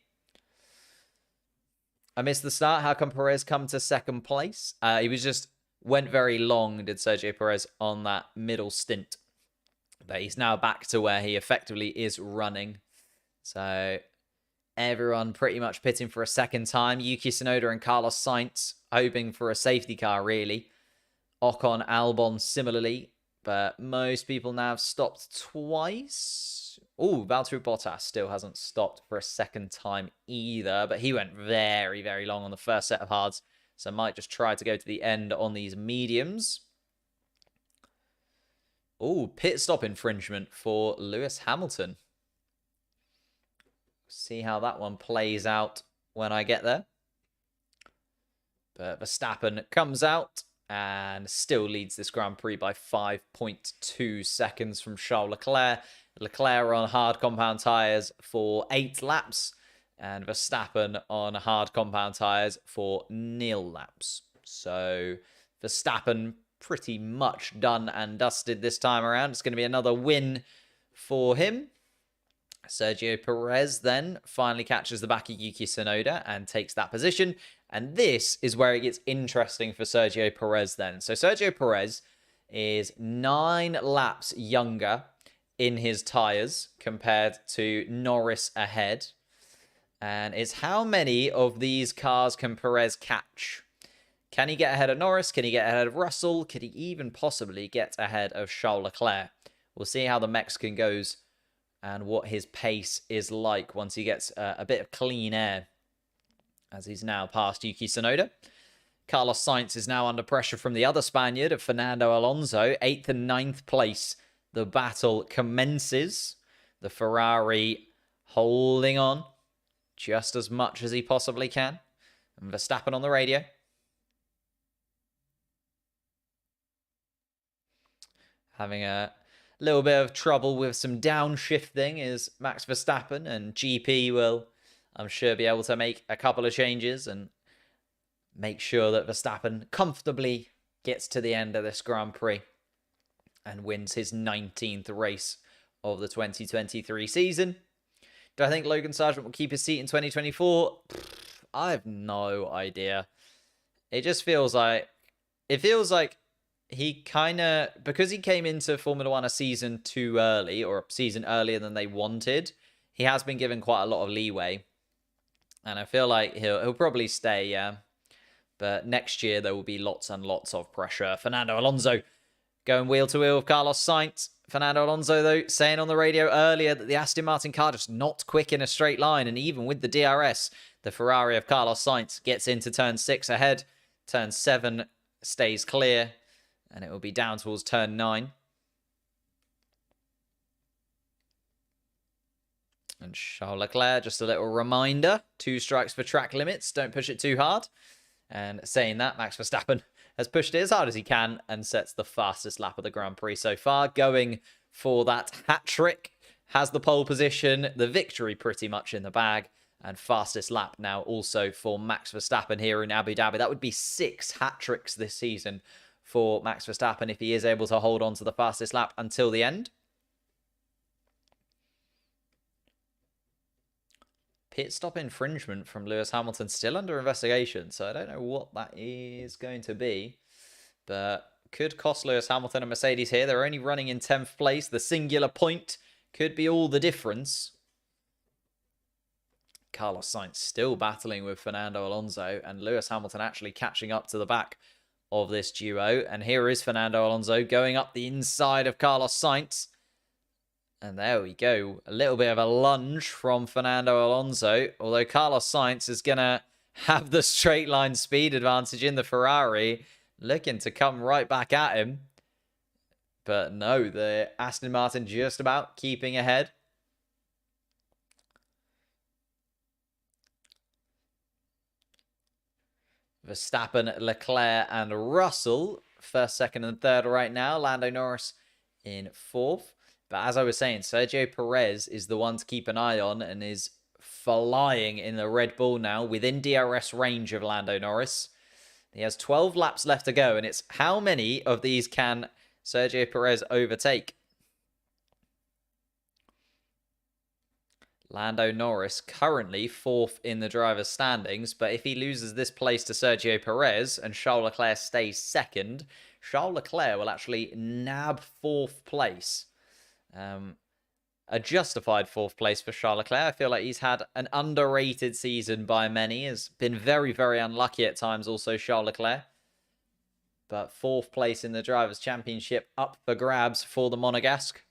I missed the start. How come Perez come to 2nd place? He went very long, did Sergio Perez, on that middle stint. But he's now back to where he effectively is running. So everyone pretty much pitting for a second time. Yuki Tsunoda and Carlos Sainz hoping for a safety car, really. Ocon, Albon similarly, but most people now have stopped twice. Oh, Valtteri Bottas still hasn't stopped for a second time either, but he went very, very long on the first set of hards, so might just try to go to the end on these mediums. Oh, pit stop infringement for Lewis Hamilton. See how that one plays out when I get there. But Verstappen comes out and still leads this Grand Prix by 5.2 seconds from Charles Leclerc. Leclerc on hard compound tyres for 8 laps, and Verstappen on hard compound tyres for 0 laps. So Verstappen pretty much done and dusted this time around. It's going to be another win for him. Sergio Perez then finally catches the back of Yuki Tsunoda and takes that position. And this is where it gets interesting for Sergio Perez then. So Sergio Perez is 9 laps younger in his tyres compared to Norris ahead. And it's how many of these cars can Perez catch? Can he get ahead of Norris? Can he get ahead of Russell? Could he even possibly get ahead of Charles Leclerc? We'll see how the Mexican goes and what his pace is like once he gets a bit of clean air, as he's now past Yuki Tsunoda. Carlos Sainz is now under pressure from the other Spaniard of Fernando Alonso. 8th and 9th place. The battle commences. The Ferrari holding on just as much as he possibly can. And Verstappen on the radio. Having a little bit of trouble with some downshifting is Max Verstappen, and GP will, I'm sure, be able to make a couple of changes and make sure that Verstappen comfortably gets to the end of this Grand Prix and wins his 19th race of the 2023 season. Do I think Logan Sargent will keep his seat in 2024? I have no idea. It just feels like... he kind of... Because he came into Formula 1 a season too early, or a season earlier than they wanted, he has been given quite a lot of leeway. And I feel like he'll probably stay, yeah. But next year, there will be lots and lots of pressure. Fernando Alonso going wheel to wheel with Carlos Sainz. Fernando Alonso, though, saying on the radio earlier that the Aston Martin car just not quick in a straight line. And even with the DRS, the Ferrari of Carlos Sainz gets into turn 6 ahead. Turn 7 stays clear. And it will be down towards turn 9. And Charles Leclerc, just a little reminder. 2 strikes for track limits. Don't push it too hard. And saying that, Max Verstappen has pushed it as hard as he can and sets the fastest lap of the Grand Prix so far. Going for that hat-trick. Has the pole position. The victory pretty much in the bag. And fastest lap now also for Max Verstappen here in Abu Dhabi. That would be 6 hat-tricks this season for Max Verstappen if he is able to hold on to the fastest lap until the end. Pit stop infringement from Lewis Hamilton still under investigation, so I don't know what that is going to be, but could cost Lewis Hamilton and Mercedes here. They're only running in 10th place. The singular point could be all the difference. Carlos Sainz still battling with Fernando Alonso, and Lewis Hamilton actually catching up to the back of this duo. And here is Fernando Alonso going up the inside of Carlos Sainz. And there we go. A little bit of a lunge from Fernando Alonso. Although Carlos Sainz is going to have the straight line speed advantage in the Ferrari. Looking to come right back at him. But no, the Aston Martin just about keeping ahead. Verstappen, Leclerc and Russell. First, second and third right now. Lando Norris in 4th. But as I was saying, Sergio Perez is the one to keep an eye on and is flying in the Red Bull now within DRS range of Lando Norris. He has 12 laps left to go, and it's how many of these can Sergio Perez overtake? Lando Norris currently 4th in the driver's standings, but if he loses this place to Sergio Perez and Charles Leclerc stays 2nd, Charles Leclerc will actually nab 4th place. A justified 4th place for Charles Leclerc. I feel like he's had an underrated season by many. Has been very, very unlucky at times also, Charles Leclerc. But 4th place in the Drivers' Championship up for grabs for the Monegasque.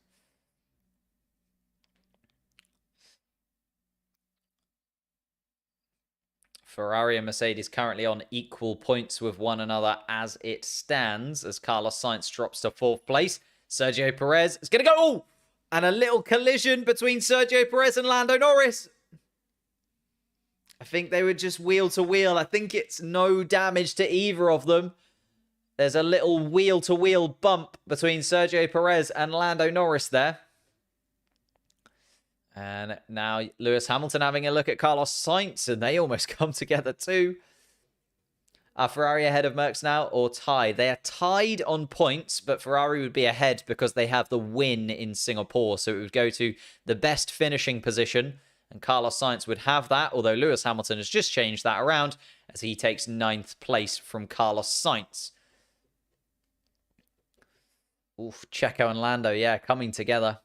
Ferrari and Mercedes currently on equal points with one another as it stands, as Carlos Sainz drops to 4th place. Sergio Perez is going to go... Oh! And a little collision between Sergio Perez and Lando Norris. I think they were just wheel to wheel. I think it's no damage to either of them. There's a little wheel to wheel bump between Sergio Perez and Lando Norris there. And now Lewis Hamilton having a look at Carlos Sainz, and they almost come together too. Are Ferrari ahead of Merckx now or tied? They are tied on points, but Ferrari would be ahead because they have the win in Singapore. So it would go to the best finishing position, and Carlos Sainz would have that, although Lewis Hamilton has just changed that around as he takes 9th place from Carlos Sainz. Oof, Checo and Lando, yeah, coming together.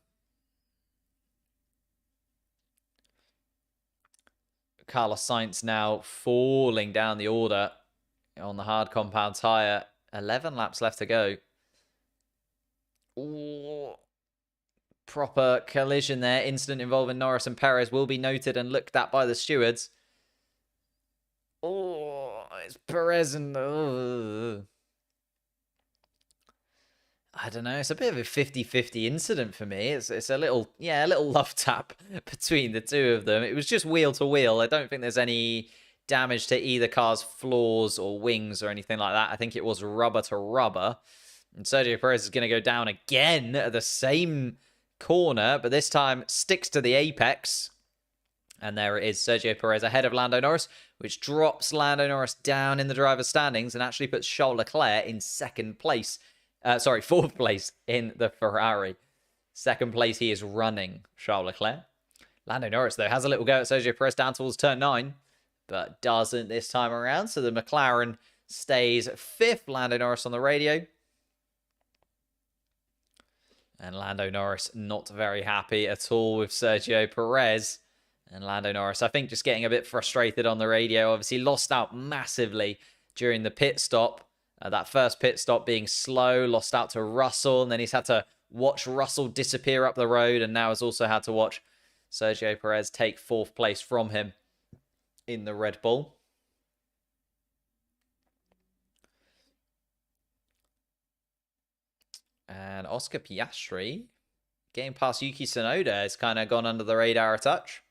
Carlos Sainz now falling down the order on the hard compound tyre. 11 laps left to go. Ooh. Proper collision there. Incident involving Norris and Perez will be noted and looked at by the stewards. Oh, it's Perez and... I don't know. It's a bit of a 50-50 incident for me. It's a little, a little love tap between the two of them. It was just wheel to wheel. I don't think there's any damage to either car's floors or wings or anything like that. I think it was rubber to rubber. And Sergio Perez is going to go down again at the same corner, but this time sticks to the apex. And there it is, Sergio Perez ahead of Lando Norris, which drops Lando Norris down in the driver's standings and actually puts Charles Leclerc in fourth place in the Ferrari. Second place, he is running Charles Leclerc. Lando Norris, though, has a little go at Sergio Perez down towards turn 9, but doesn't this time around. So the McLaren stays fifth. Lando Norris on the radio. And Lando Norris not very happy at all with Sergio Perez. And Lando Norris, I think, just getting a bit frustrated on the radio. Obviously lost out massively during the pit stop. That first pit stop being slow, lost out to Russell, and then he's had to watch Russell disappear up the road, and now has also had to watch Sergio Perez take fourth place from him in the Red Bull. And Oscar Piastri, getting past Yuki Tsunoda, has kind of gone under the radar a touch.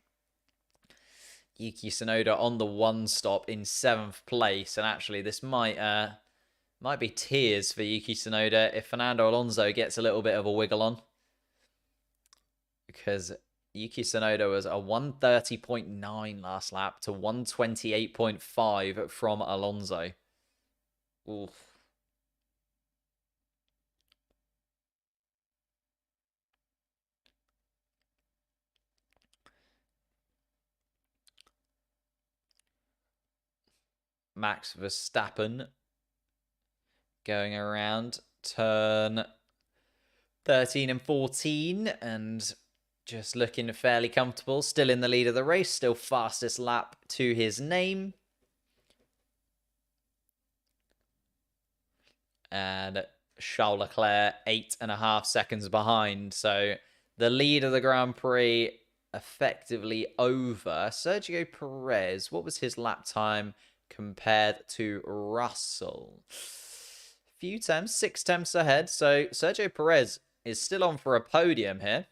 Yuki Tsunoda on the one stop in 7th place, and actually this might be tears for Yuki Tsunoda if Fernando Alonso gets a little bit of a wiggle on. Because Yuki Tsunoda was a 130.9 last lap to 128.5 from Alonso. Oof. Max Verstappen going around turn 13 and 14 and just looking fairly comfortable. Still in the lead of the race. Still fastest lap to his name. And Charles Leclerc 8.5 seconds behind. So the lead of the Grand Prix effectively over. Sergio Perez, what was his lap time compared to Russell? Few tenths, 6 tenths ahead. So Sergio Perez is still on for a podium here.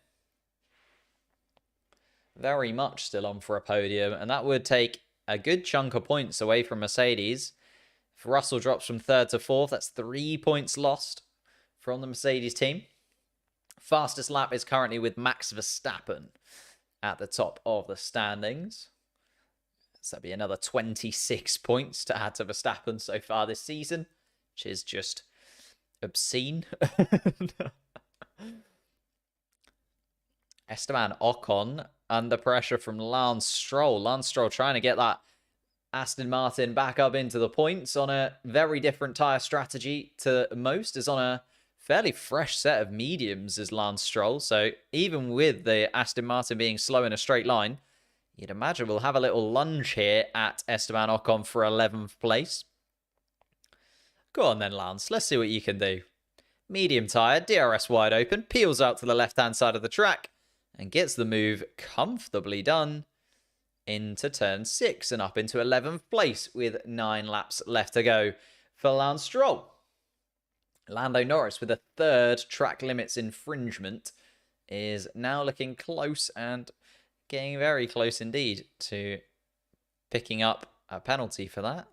Very much still on for a podium. And that would take a good chunk of points away from Mercedes. If Russell drops from 3rd to 4th, that's 3 points lost from the Mercedes team. Fastest lap is currently with Max Verstappen at the top of the standings. So that'd be another 26 points to add to Verstappen so far this season, which is just obscene. Esteban Ocon under pressure from Lance Stroll. Lance Stroll trying to get that Aston Martin back up into the points on a very different tyre strategy to most. Is on a fairly fresh set of mediums as Lance Stroll. So even with the Aston Martin being slow in a straight line, you'd imagine we'll have a little lunge here at Esteban Ocon for 11th place. Go on then, Lance. Let's see what you can do. Medium tyre, DRS wide open, peels out to the left-hand side of the track and gets the move comfortably done into turn 6 and up into 11th place with 9 laps left to go for Lance Stroll. Lando Norris with a 3rd track limits infringement is now looking close and getting very close indeed to picking up a penalty for that.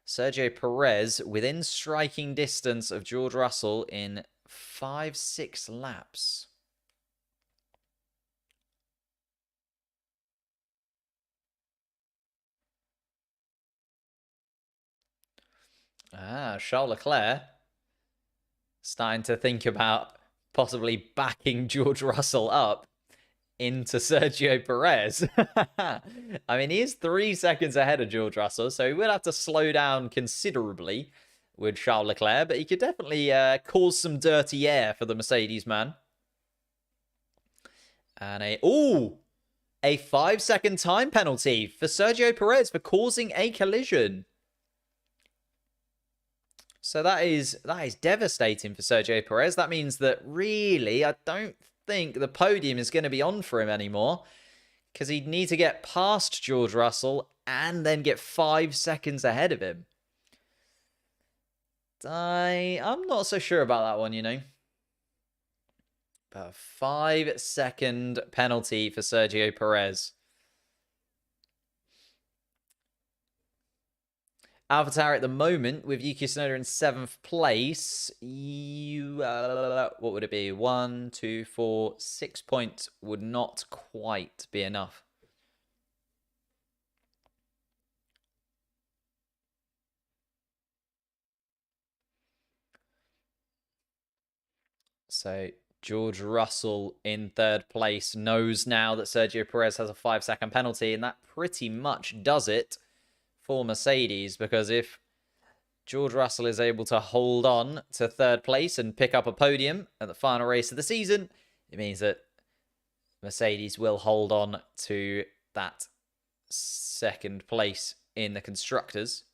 Sergio Perez within striking distance of George Russell in 5-6 laps. Charles Leclerc starting to think about possibly backing George Russell up into Sergio Perez. I mean, he is 3 seconds ahead of George Russell, so he will have to slow down considerably with Charles Leclerc, but he could definitely cause some dirty air for the Mercedes man. And a 5-second time penalty for Sergio Perez for causing a collision. So that is devastating for Sergio Perez. That means that really, I don't think the podium is going to be on for him anymore. because he'd need to get past George Russell and then get 5 seconds ahead of him. I'm not so sure about that one, you know. But a 5-second penalty for Sergio Perez. AlphaTauri at the moment with Yuki Tsunoda in 7th place. What would it be? 1, 2, 4, 6 points would not quite be enough. So George Russell in 3rd place knows now that Sergio Perez has a 5-second penalty, and that pretty much does it for Mercedes, because if George Russell is able to hold on to 3rd place and pick up a podium at the final race of the season, it means that Mercedes will hold on to that 2nd place in the Constructors.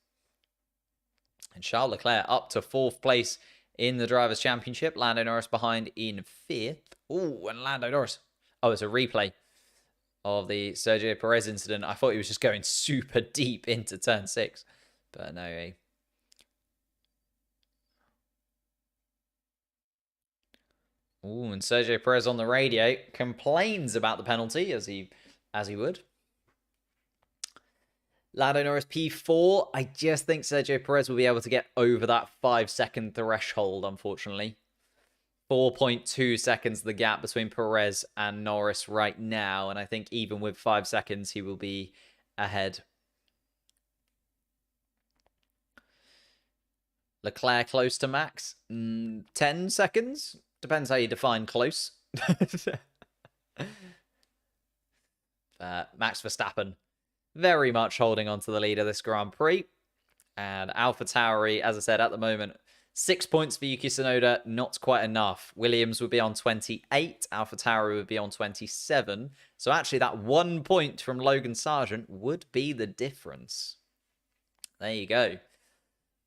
And Charles Leclerc up to 4th place in the Drivers' Championship. Lando Norris behind in 5th. Oh, and Lando Norris. Oh, it's a replay of the Sergio Perez incident. I thought he was just going super deep into turn 6. But no, Ooh, and Sergio Perez on the radio complains about the penalty, as he would. Lando Norris P4. I just think Sergio Perez will be able to get over that 5-second threshold, unfortunately. 4.2 seconds the gap between Perez and Norris right now, and I think even with 5 seconds, he will be ahead. Leclerc close to Max. 10 seconds? Depends how you define close. Max Verstappen very much holding on to the lead of this Grand Prix. And AlphaTauri, as I said, at the moment, 6 points for Yuki Tsunoda, not quite enough. Williams would be on 28. AlphaTauri would be on 27. So actually that 1 point from Logan Sargent would be the difference. There you go.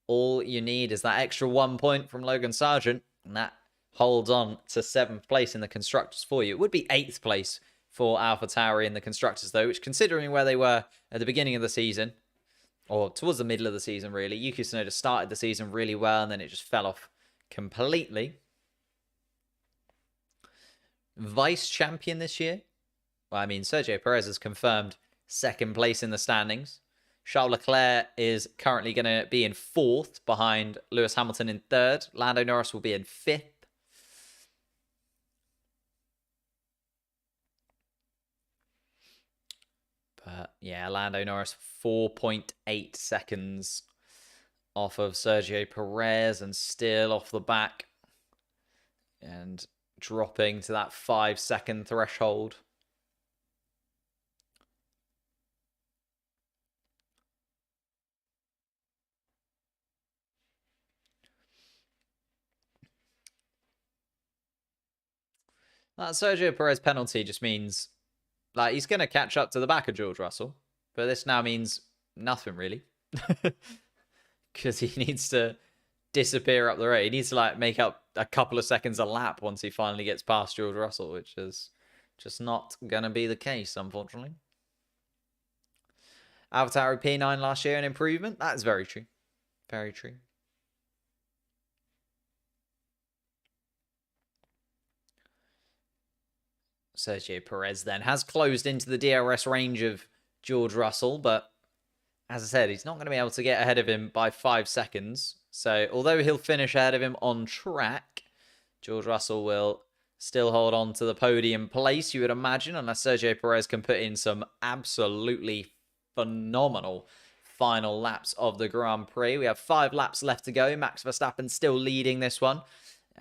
All you need is that extra 1 point from Logan Sargent, and that holds on to 7th place in the Constructors for you. It would be 8th place for AlphaTauri in the Constructors, though, which, considering where they were at the beginning of the season, or towards the middle of the season, really, Yuki Tsunoda started the season really well, and then it just fell off completely. Vice champion this year? Well, I mean, Sergio Perez has confirmed 2nd place in the standings. Charles Leclerc is currently going to be in 4th behind Lewis Hamilton in 3rd. Lando Norris will be in 5th. But yeah, Lando Norris 4.8 seconds off of Sergio Perez and still off the back and dropping to that 5-second threshold. That Sergio Perez penalty just means like he's going to catch up to the back of George Russell, but this now means nothing really, because he needs to disappear up the road. He needs to like make up a couple of seconds a lap once he finally gets past George Russell, which is just not going to be the case, unfortunately. AlphaTauri P9 last year, an improvement. That is very true. Very true. Sergio Perez then has closed into the DRS range of George Russell, but as I said, he's not going to be able to get ahead of him by 5 seconds. So although he'll finish ahead of him on track, George Russell will still hold on to the podium place, you would imagine, unless Sergio Perez can put in some absolutely phenomenal final laps of the Grand Prix. We have 5 laps left to go. Max Verstappen still leading this one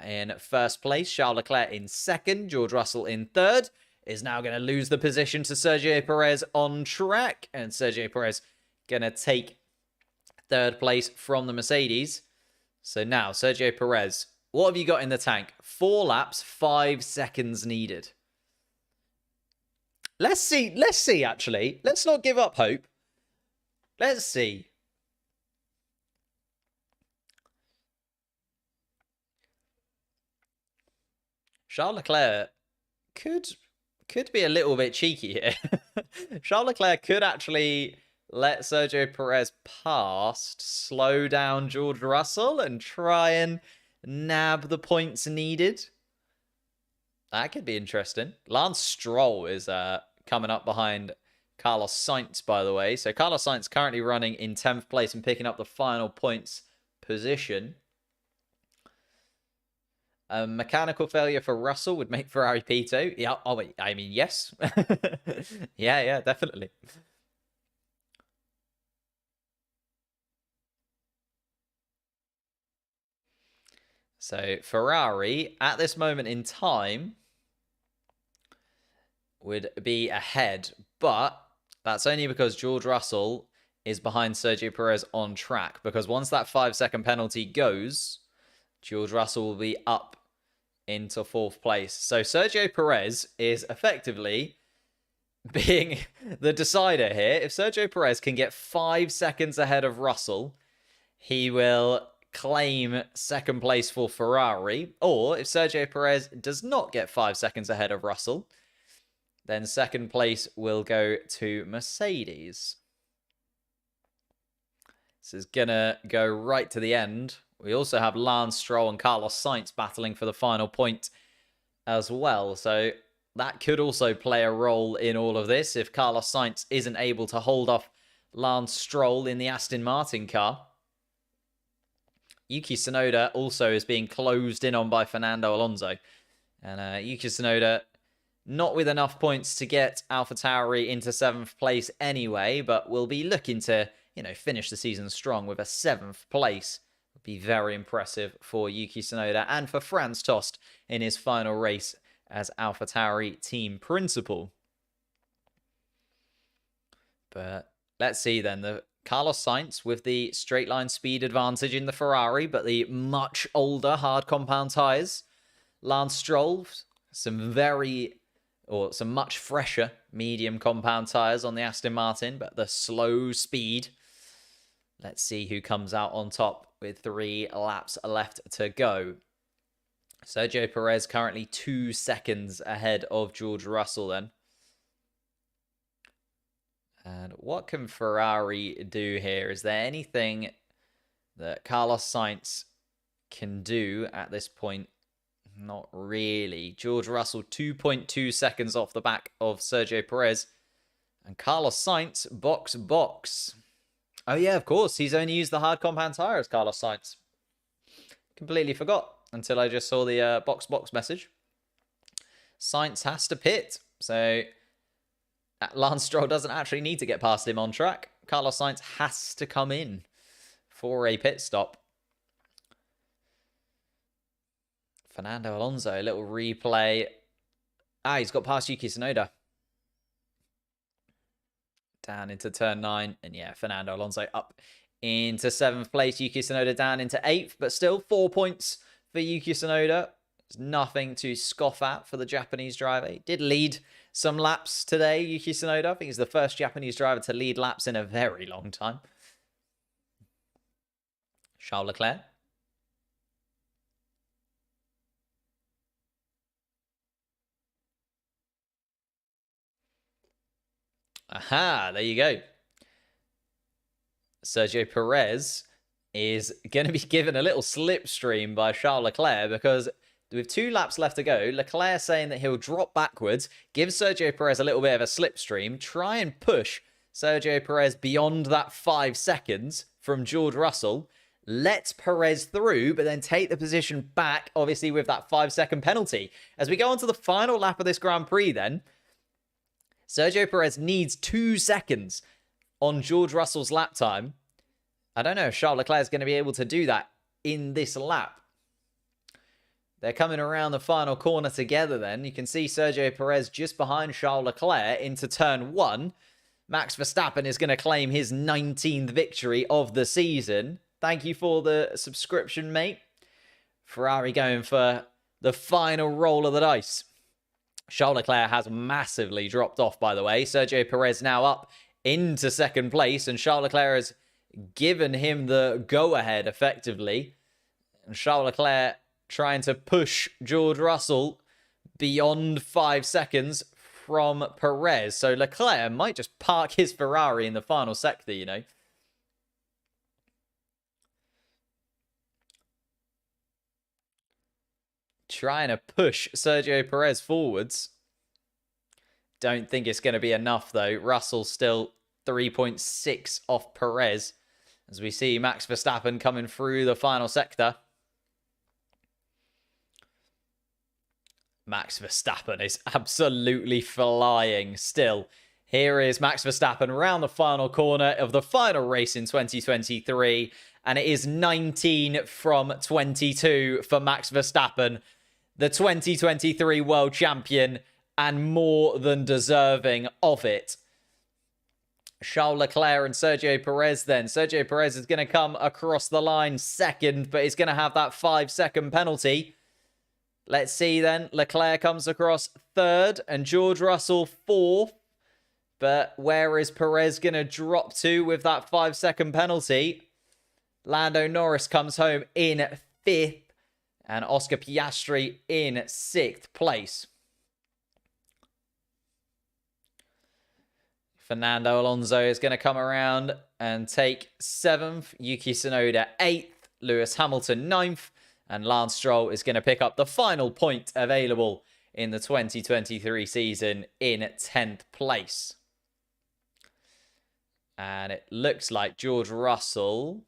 in 1st place. Charles Leclerc in 2nd. George Russell in 3rd. Is now going to lose the position to Sergio Perez on track. And Sergio Perez going to take 3rd place from the Mercedes. So now, Sergio Perez, what have you got in the tank? 4 laps, 5 seconds needed. Let's see, actually. Let's not give up hope. Let's see. Charles Leclerc could could be a little bit cheeky here. Charles Leclerc could actually let Sergio Perez past, slow down George Russell, and try and nab the points needed. That could be interesting. Lance Stroll is coming up behind Carlos Sainz, by the way. So Carlos Sainz currently running in 10th place and picking up the final points position. A mechanical failure for Russell would make Ferrari P2. Yeah, oh wait, I mean, yes. yeah, definitely. So Ferrari, at this moment in time, would be ahead, but that's only because George Russell is behind Sergio Perez on track, because once that 5-second penalty goes, George Russell will be up into 4th place. So Sergio Perez is effectively being the decider here. If Sergio Perez can get 5 seconds ahead of Russell, he will claim 2nd place for Ferrari. Or if Sergio Perez does not get 5 seconds ahead of Russell, then 2nd place will go to Mercedes. This is going to go right to the end. We also have Lance Stroll and Carlos Sainz battling for the final point as well. So that could also play a role in all of this. If Carlos Sainz isn't able to hold off Lance Stroll in the Aston Martin car. Yuki Tsunoda also is being closed in on by Fernando Alonso. And Yuki Tsunoda, not with enough points to get AlphaTauri into 7th place anyway, but will be looking to, finish the season strong with a 7th place. Would be very impressive for Yuki Tsunoda and for Franz Tost in his final race as AlphaTauri team principal. But let's see then. The Carlos Sainz with the straight line speed advantage in the Ferrari, but the much older hard compound tyres. Lance Stroll, some much fresher medium compound tyres on the Aston Martin, but the slow speed. Let's see who comes out on top with 3 laps left to go. Sergio Perez currently 2 seconds ahead of George Russell then. And what can Ferrari do here? Is there anything that Carlos Sainz can do at this point? Not really. George Russell 2.2 seconds off the back of Sergio Perez. And Carlos Sainz, box. Oh yeah, of course. He's only used the hard compound tyres, Carlos Sainz. Completely forgot until I just saw the box message. Sainz has to pit. So Lance Stroll doesn't actually need to get past him on track. Carlos Sainz has to come in for a pit stop. Fernando Alonso, a little replay. He's got past Yuki Tsunoda. Down into turn 9. And yeah, Fernando Alonso up into 7th place. Yuki Tsunoda down into 8th. But still 4 points for Yuki Tsunoda. There's nothing to scoff at for the Japanese driver. He did lead some laps today, Yuki Tsunoda. I think he's the first Japanese driver to lead laps in a very long time. Charles Leclerc. Aha, there you go. Sergio Perez is going to be given a little slipstream by Charles Leclerc because with 2 laps left to go, Leclerc saying that he'll drop backwards, give Sergio Perez a little bit of a slipstream, try and push Sergio Perez beyond that 5 seconds from George Russell, let Perez through, but then take the position back, obviously with that 5-second penalty. As we go on to the final lap of this Grand Prix then, Sergio Perez needs 2 seconds on George Russell's lap time. I don't know if Charles Leclerc is going to be able to do that in this lap. They're coming around the final corner together then. You can see Sergio Perez just behind Charles Leclerc into turn 1. Max Verstappen is going to claim his 19th victory of the season. Thank you for the subscription, mate. Ferrari going for the final roll of the dice. Charles Leclerc has massively dropped off, by the way. Sergio Perez now up into 2nd place, and Charles Leclerc has given him the go-ahead, effectively. And Charles Leclerc trying to push George Russell beyond 5 seconds from Perez. So Leclerc might just park his Ferrari in the final sector, you know. Trying to push Sergio Perez forwards. Don't think it's going to be enough, though. Russell still 3.6 off Perez. As we see Max Verstappen coming through the final sector. Max Verstappen is absolutely flying still. Here is Max Verstappen around the final corner of the final race in 2023. And it is 19 from 22 for Max Verstappen, the 2023 world champion, and more than deserving of it. Charles Leclerc and Sergio Perez then. Sergio Perez is going to come across the line second, but he's going to have that 5-second penalty. Let's see then. Leclerc comes across third and George Russell fourth. But where is Perez going to drop to with that 5-second penalty? Lando Norris comes home in fifth and Oscar Piastri in sixth place. Fernando Alonso is going to come around and take 7th. Yuki Tsunoda 8th. Lewis Hamilton 9th. And Lance Stroll is going to pick up the final point available in the 2023 season in 10th place. And it looks like George Russell,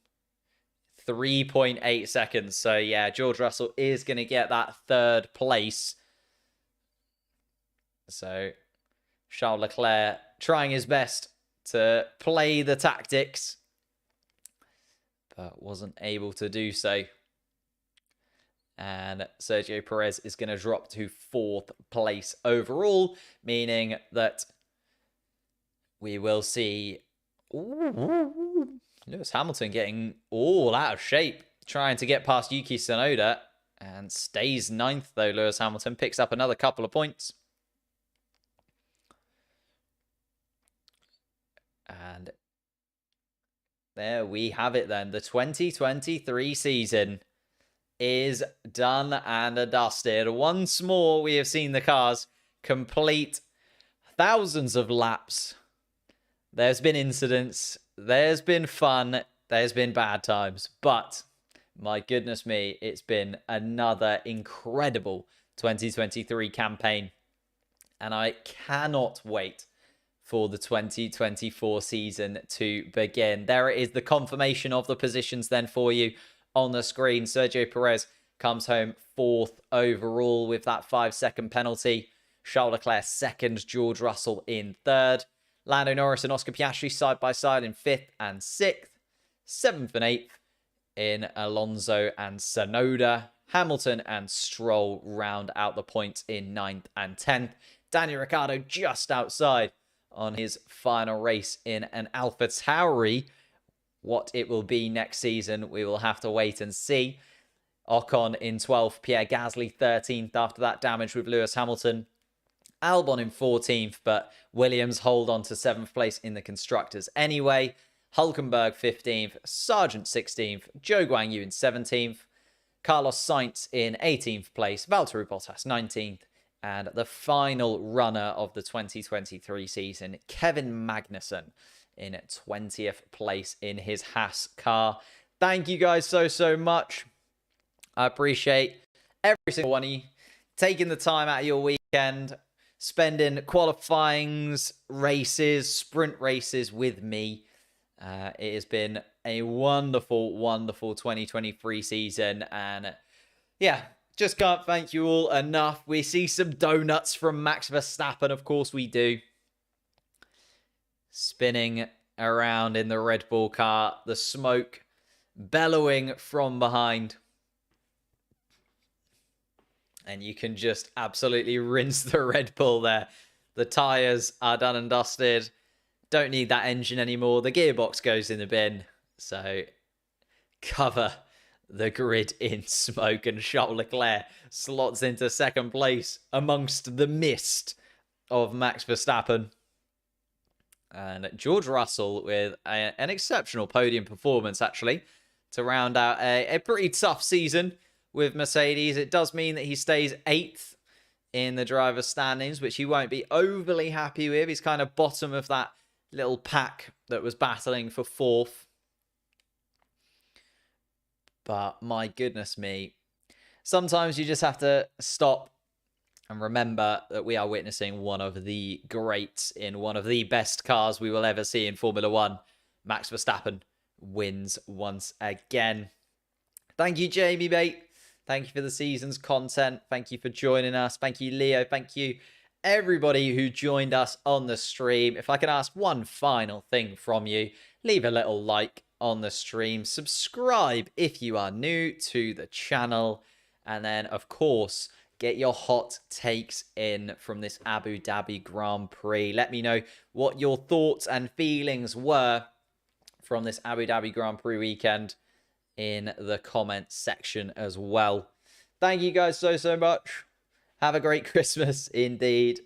3.8 seconds. So yeah, George Russell is going to get that third place. So Charles Leclerc trying his best to play the tactics, but wasn't able to do so. And Sergio Perez is going to drop to 4th place overall, meaning that we will see Lewis Hamilton getting all out of shape, trying to get past Yuki Tsunoda, and stays 9th, though. Lewis Hamilton picks up another couple of points. And there we have it then. The 2023 season is done and dusted. Once more, we have seen the cars complete thousands of laps. There's been incidents, there's been fun, there's been bad times, but my goodness me, it's been another incredible 2023 campaign. And I cannot wait for the 2024 season to begin. There it is, the confirmation of the positions then for you on the screen. Sergio Perez comes home 4th overall with that 5-second penalty. Charles Leclerc 2nd, George Russell in 3rd. Lando Norris and Oscar Piastri side by side in 5th and 6th. 7th and 8th in Alonso and Tsunoda. Hamilton and Stroll round out the points in 9th and 10th. Daniel Ricciardo just outside on his final race in an AlphaTauri. What it will be next season, we will have to wait and see. Ocon in 12th, Pierre Gasly 13th after that damage with Lewis Hamilton. Albon in 14th, but Williams hold on to 7th place in the Constructors anyway. Hulkenberg 15th, Sargent 16th, Zhou Guanyu in 17th, Carlos Sainz in 18th place, Valtteri Bottas 19th, and the final runner of the 2023 season, Kevin Magnussen, in 20th place in his Haas car. Thank you guys so much. I appreciate every single one of you taking the time out of your weekend, spending qualifyings, races, sprint races with me. It has been a wonderful 2023 season, and yeah, just can't thank you all enough. We see some donuts from Max Verstappen, of course we do. Spinning around in the Red Bull car, the smoke bellowing from behind. And you can just absolutely rinse the Red Bull there. The tyres are done and dusted. Don't need that engine anymore. The gearbox goes in the bin. So cover the grid in smoke, and Charles Leclerc slots into 2nd place amongst the mist of Max Verstappen. And George Russell with an exceptional podium performance, actually, to round out a pretty tough season with Mercedes. It does mean that he stays 8th in the driver's standings, which he won't be overly happy with. He's kind of bottom of that little pack that was battling for 4th. But my goodness me, sometimes you just have to stop and remember that we are witnessing one of the greats in one of the best cars we will ever see in Formula 1. Max Verstappen wins once again. Thank you, Jamie, mate. Thank you for the season's content. Thank you for joining us. Thank you, Leo. Thank you, everybody who joined us on the stream. If I can ask one final thing from you, leave a little like on the stream. Subscribe if you are new to the channel. And then, of course, get your hot takes in from this Abu Dhabi Grand Prix. Let me know what your thoughts and feelings were from this Abu Dhabi Grand Prix weekend in the comments section as well. Thank you guys so much. Have a great Christmas indeed.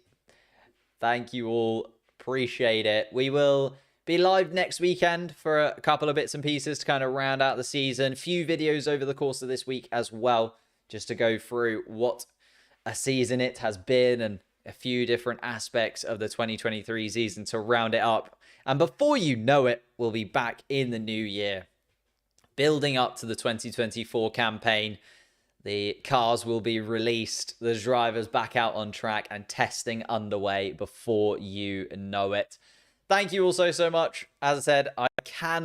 Thank you all. Appreciate it. We will be live next weekend for a couple of bits and pieces to kind of round out the season. Few videos over the course of this week as well, just to go through what a season it has been and a few different aspects of the 2023 season to round it up. And before you know it, we'll be back in the new year, building up to the 2024 campaign. The cars will be released, the drivers back out on track, and testing underway before you know it. Thank you all so much. As I said, I cannot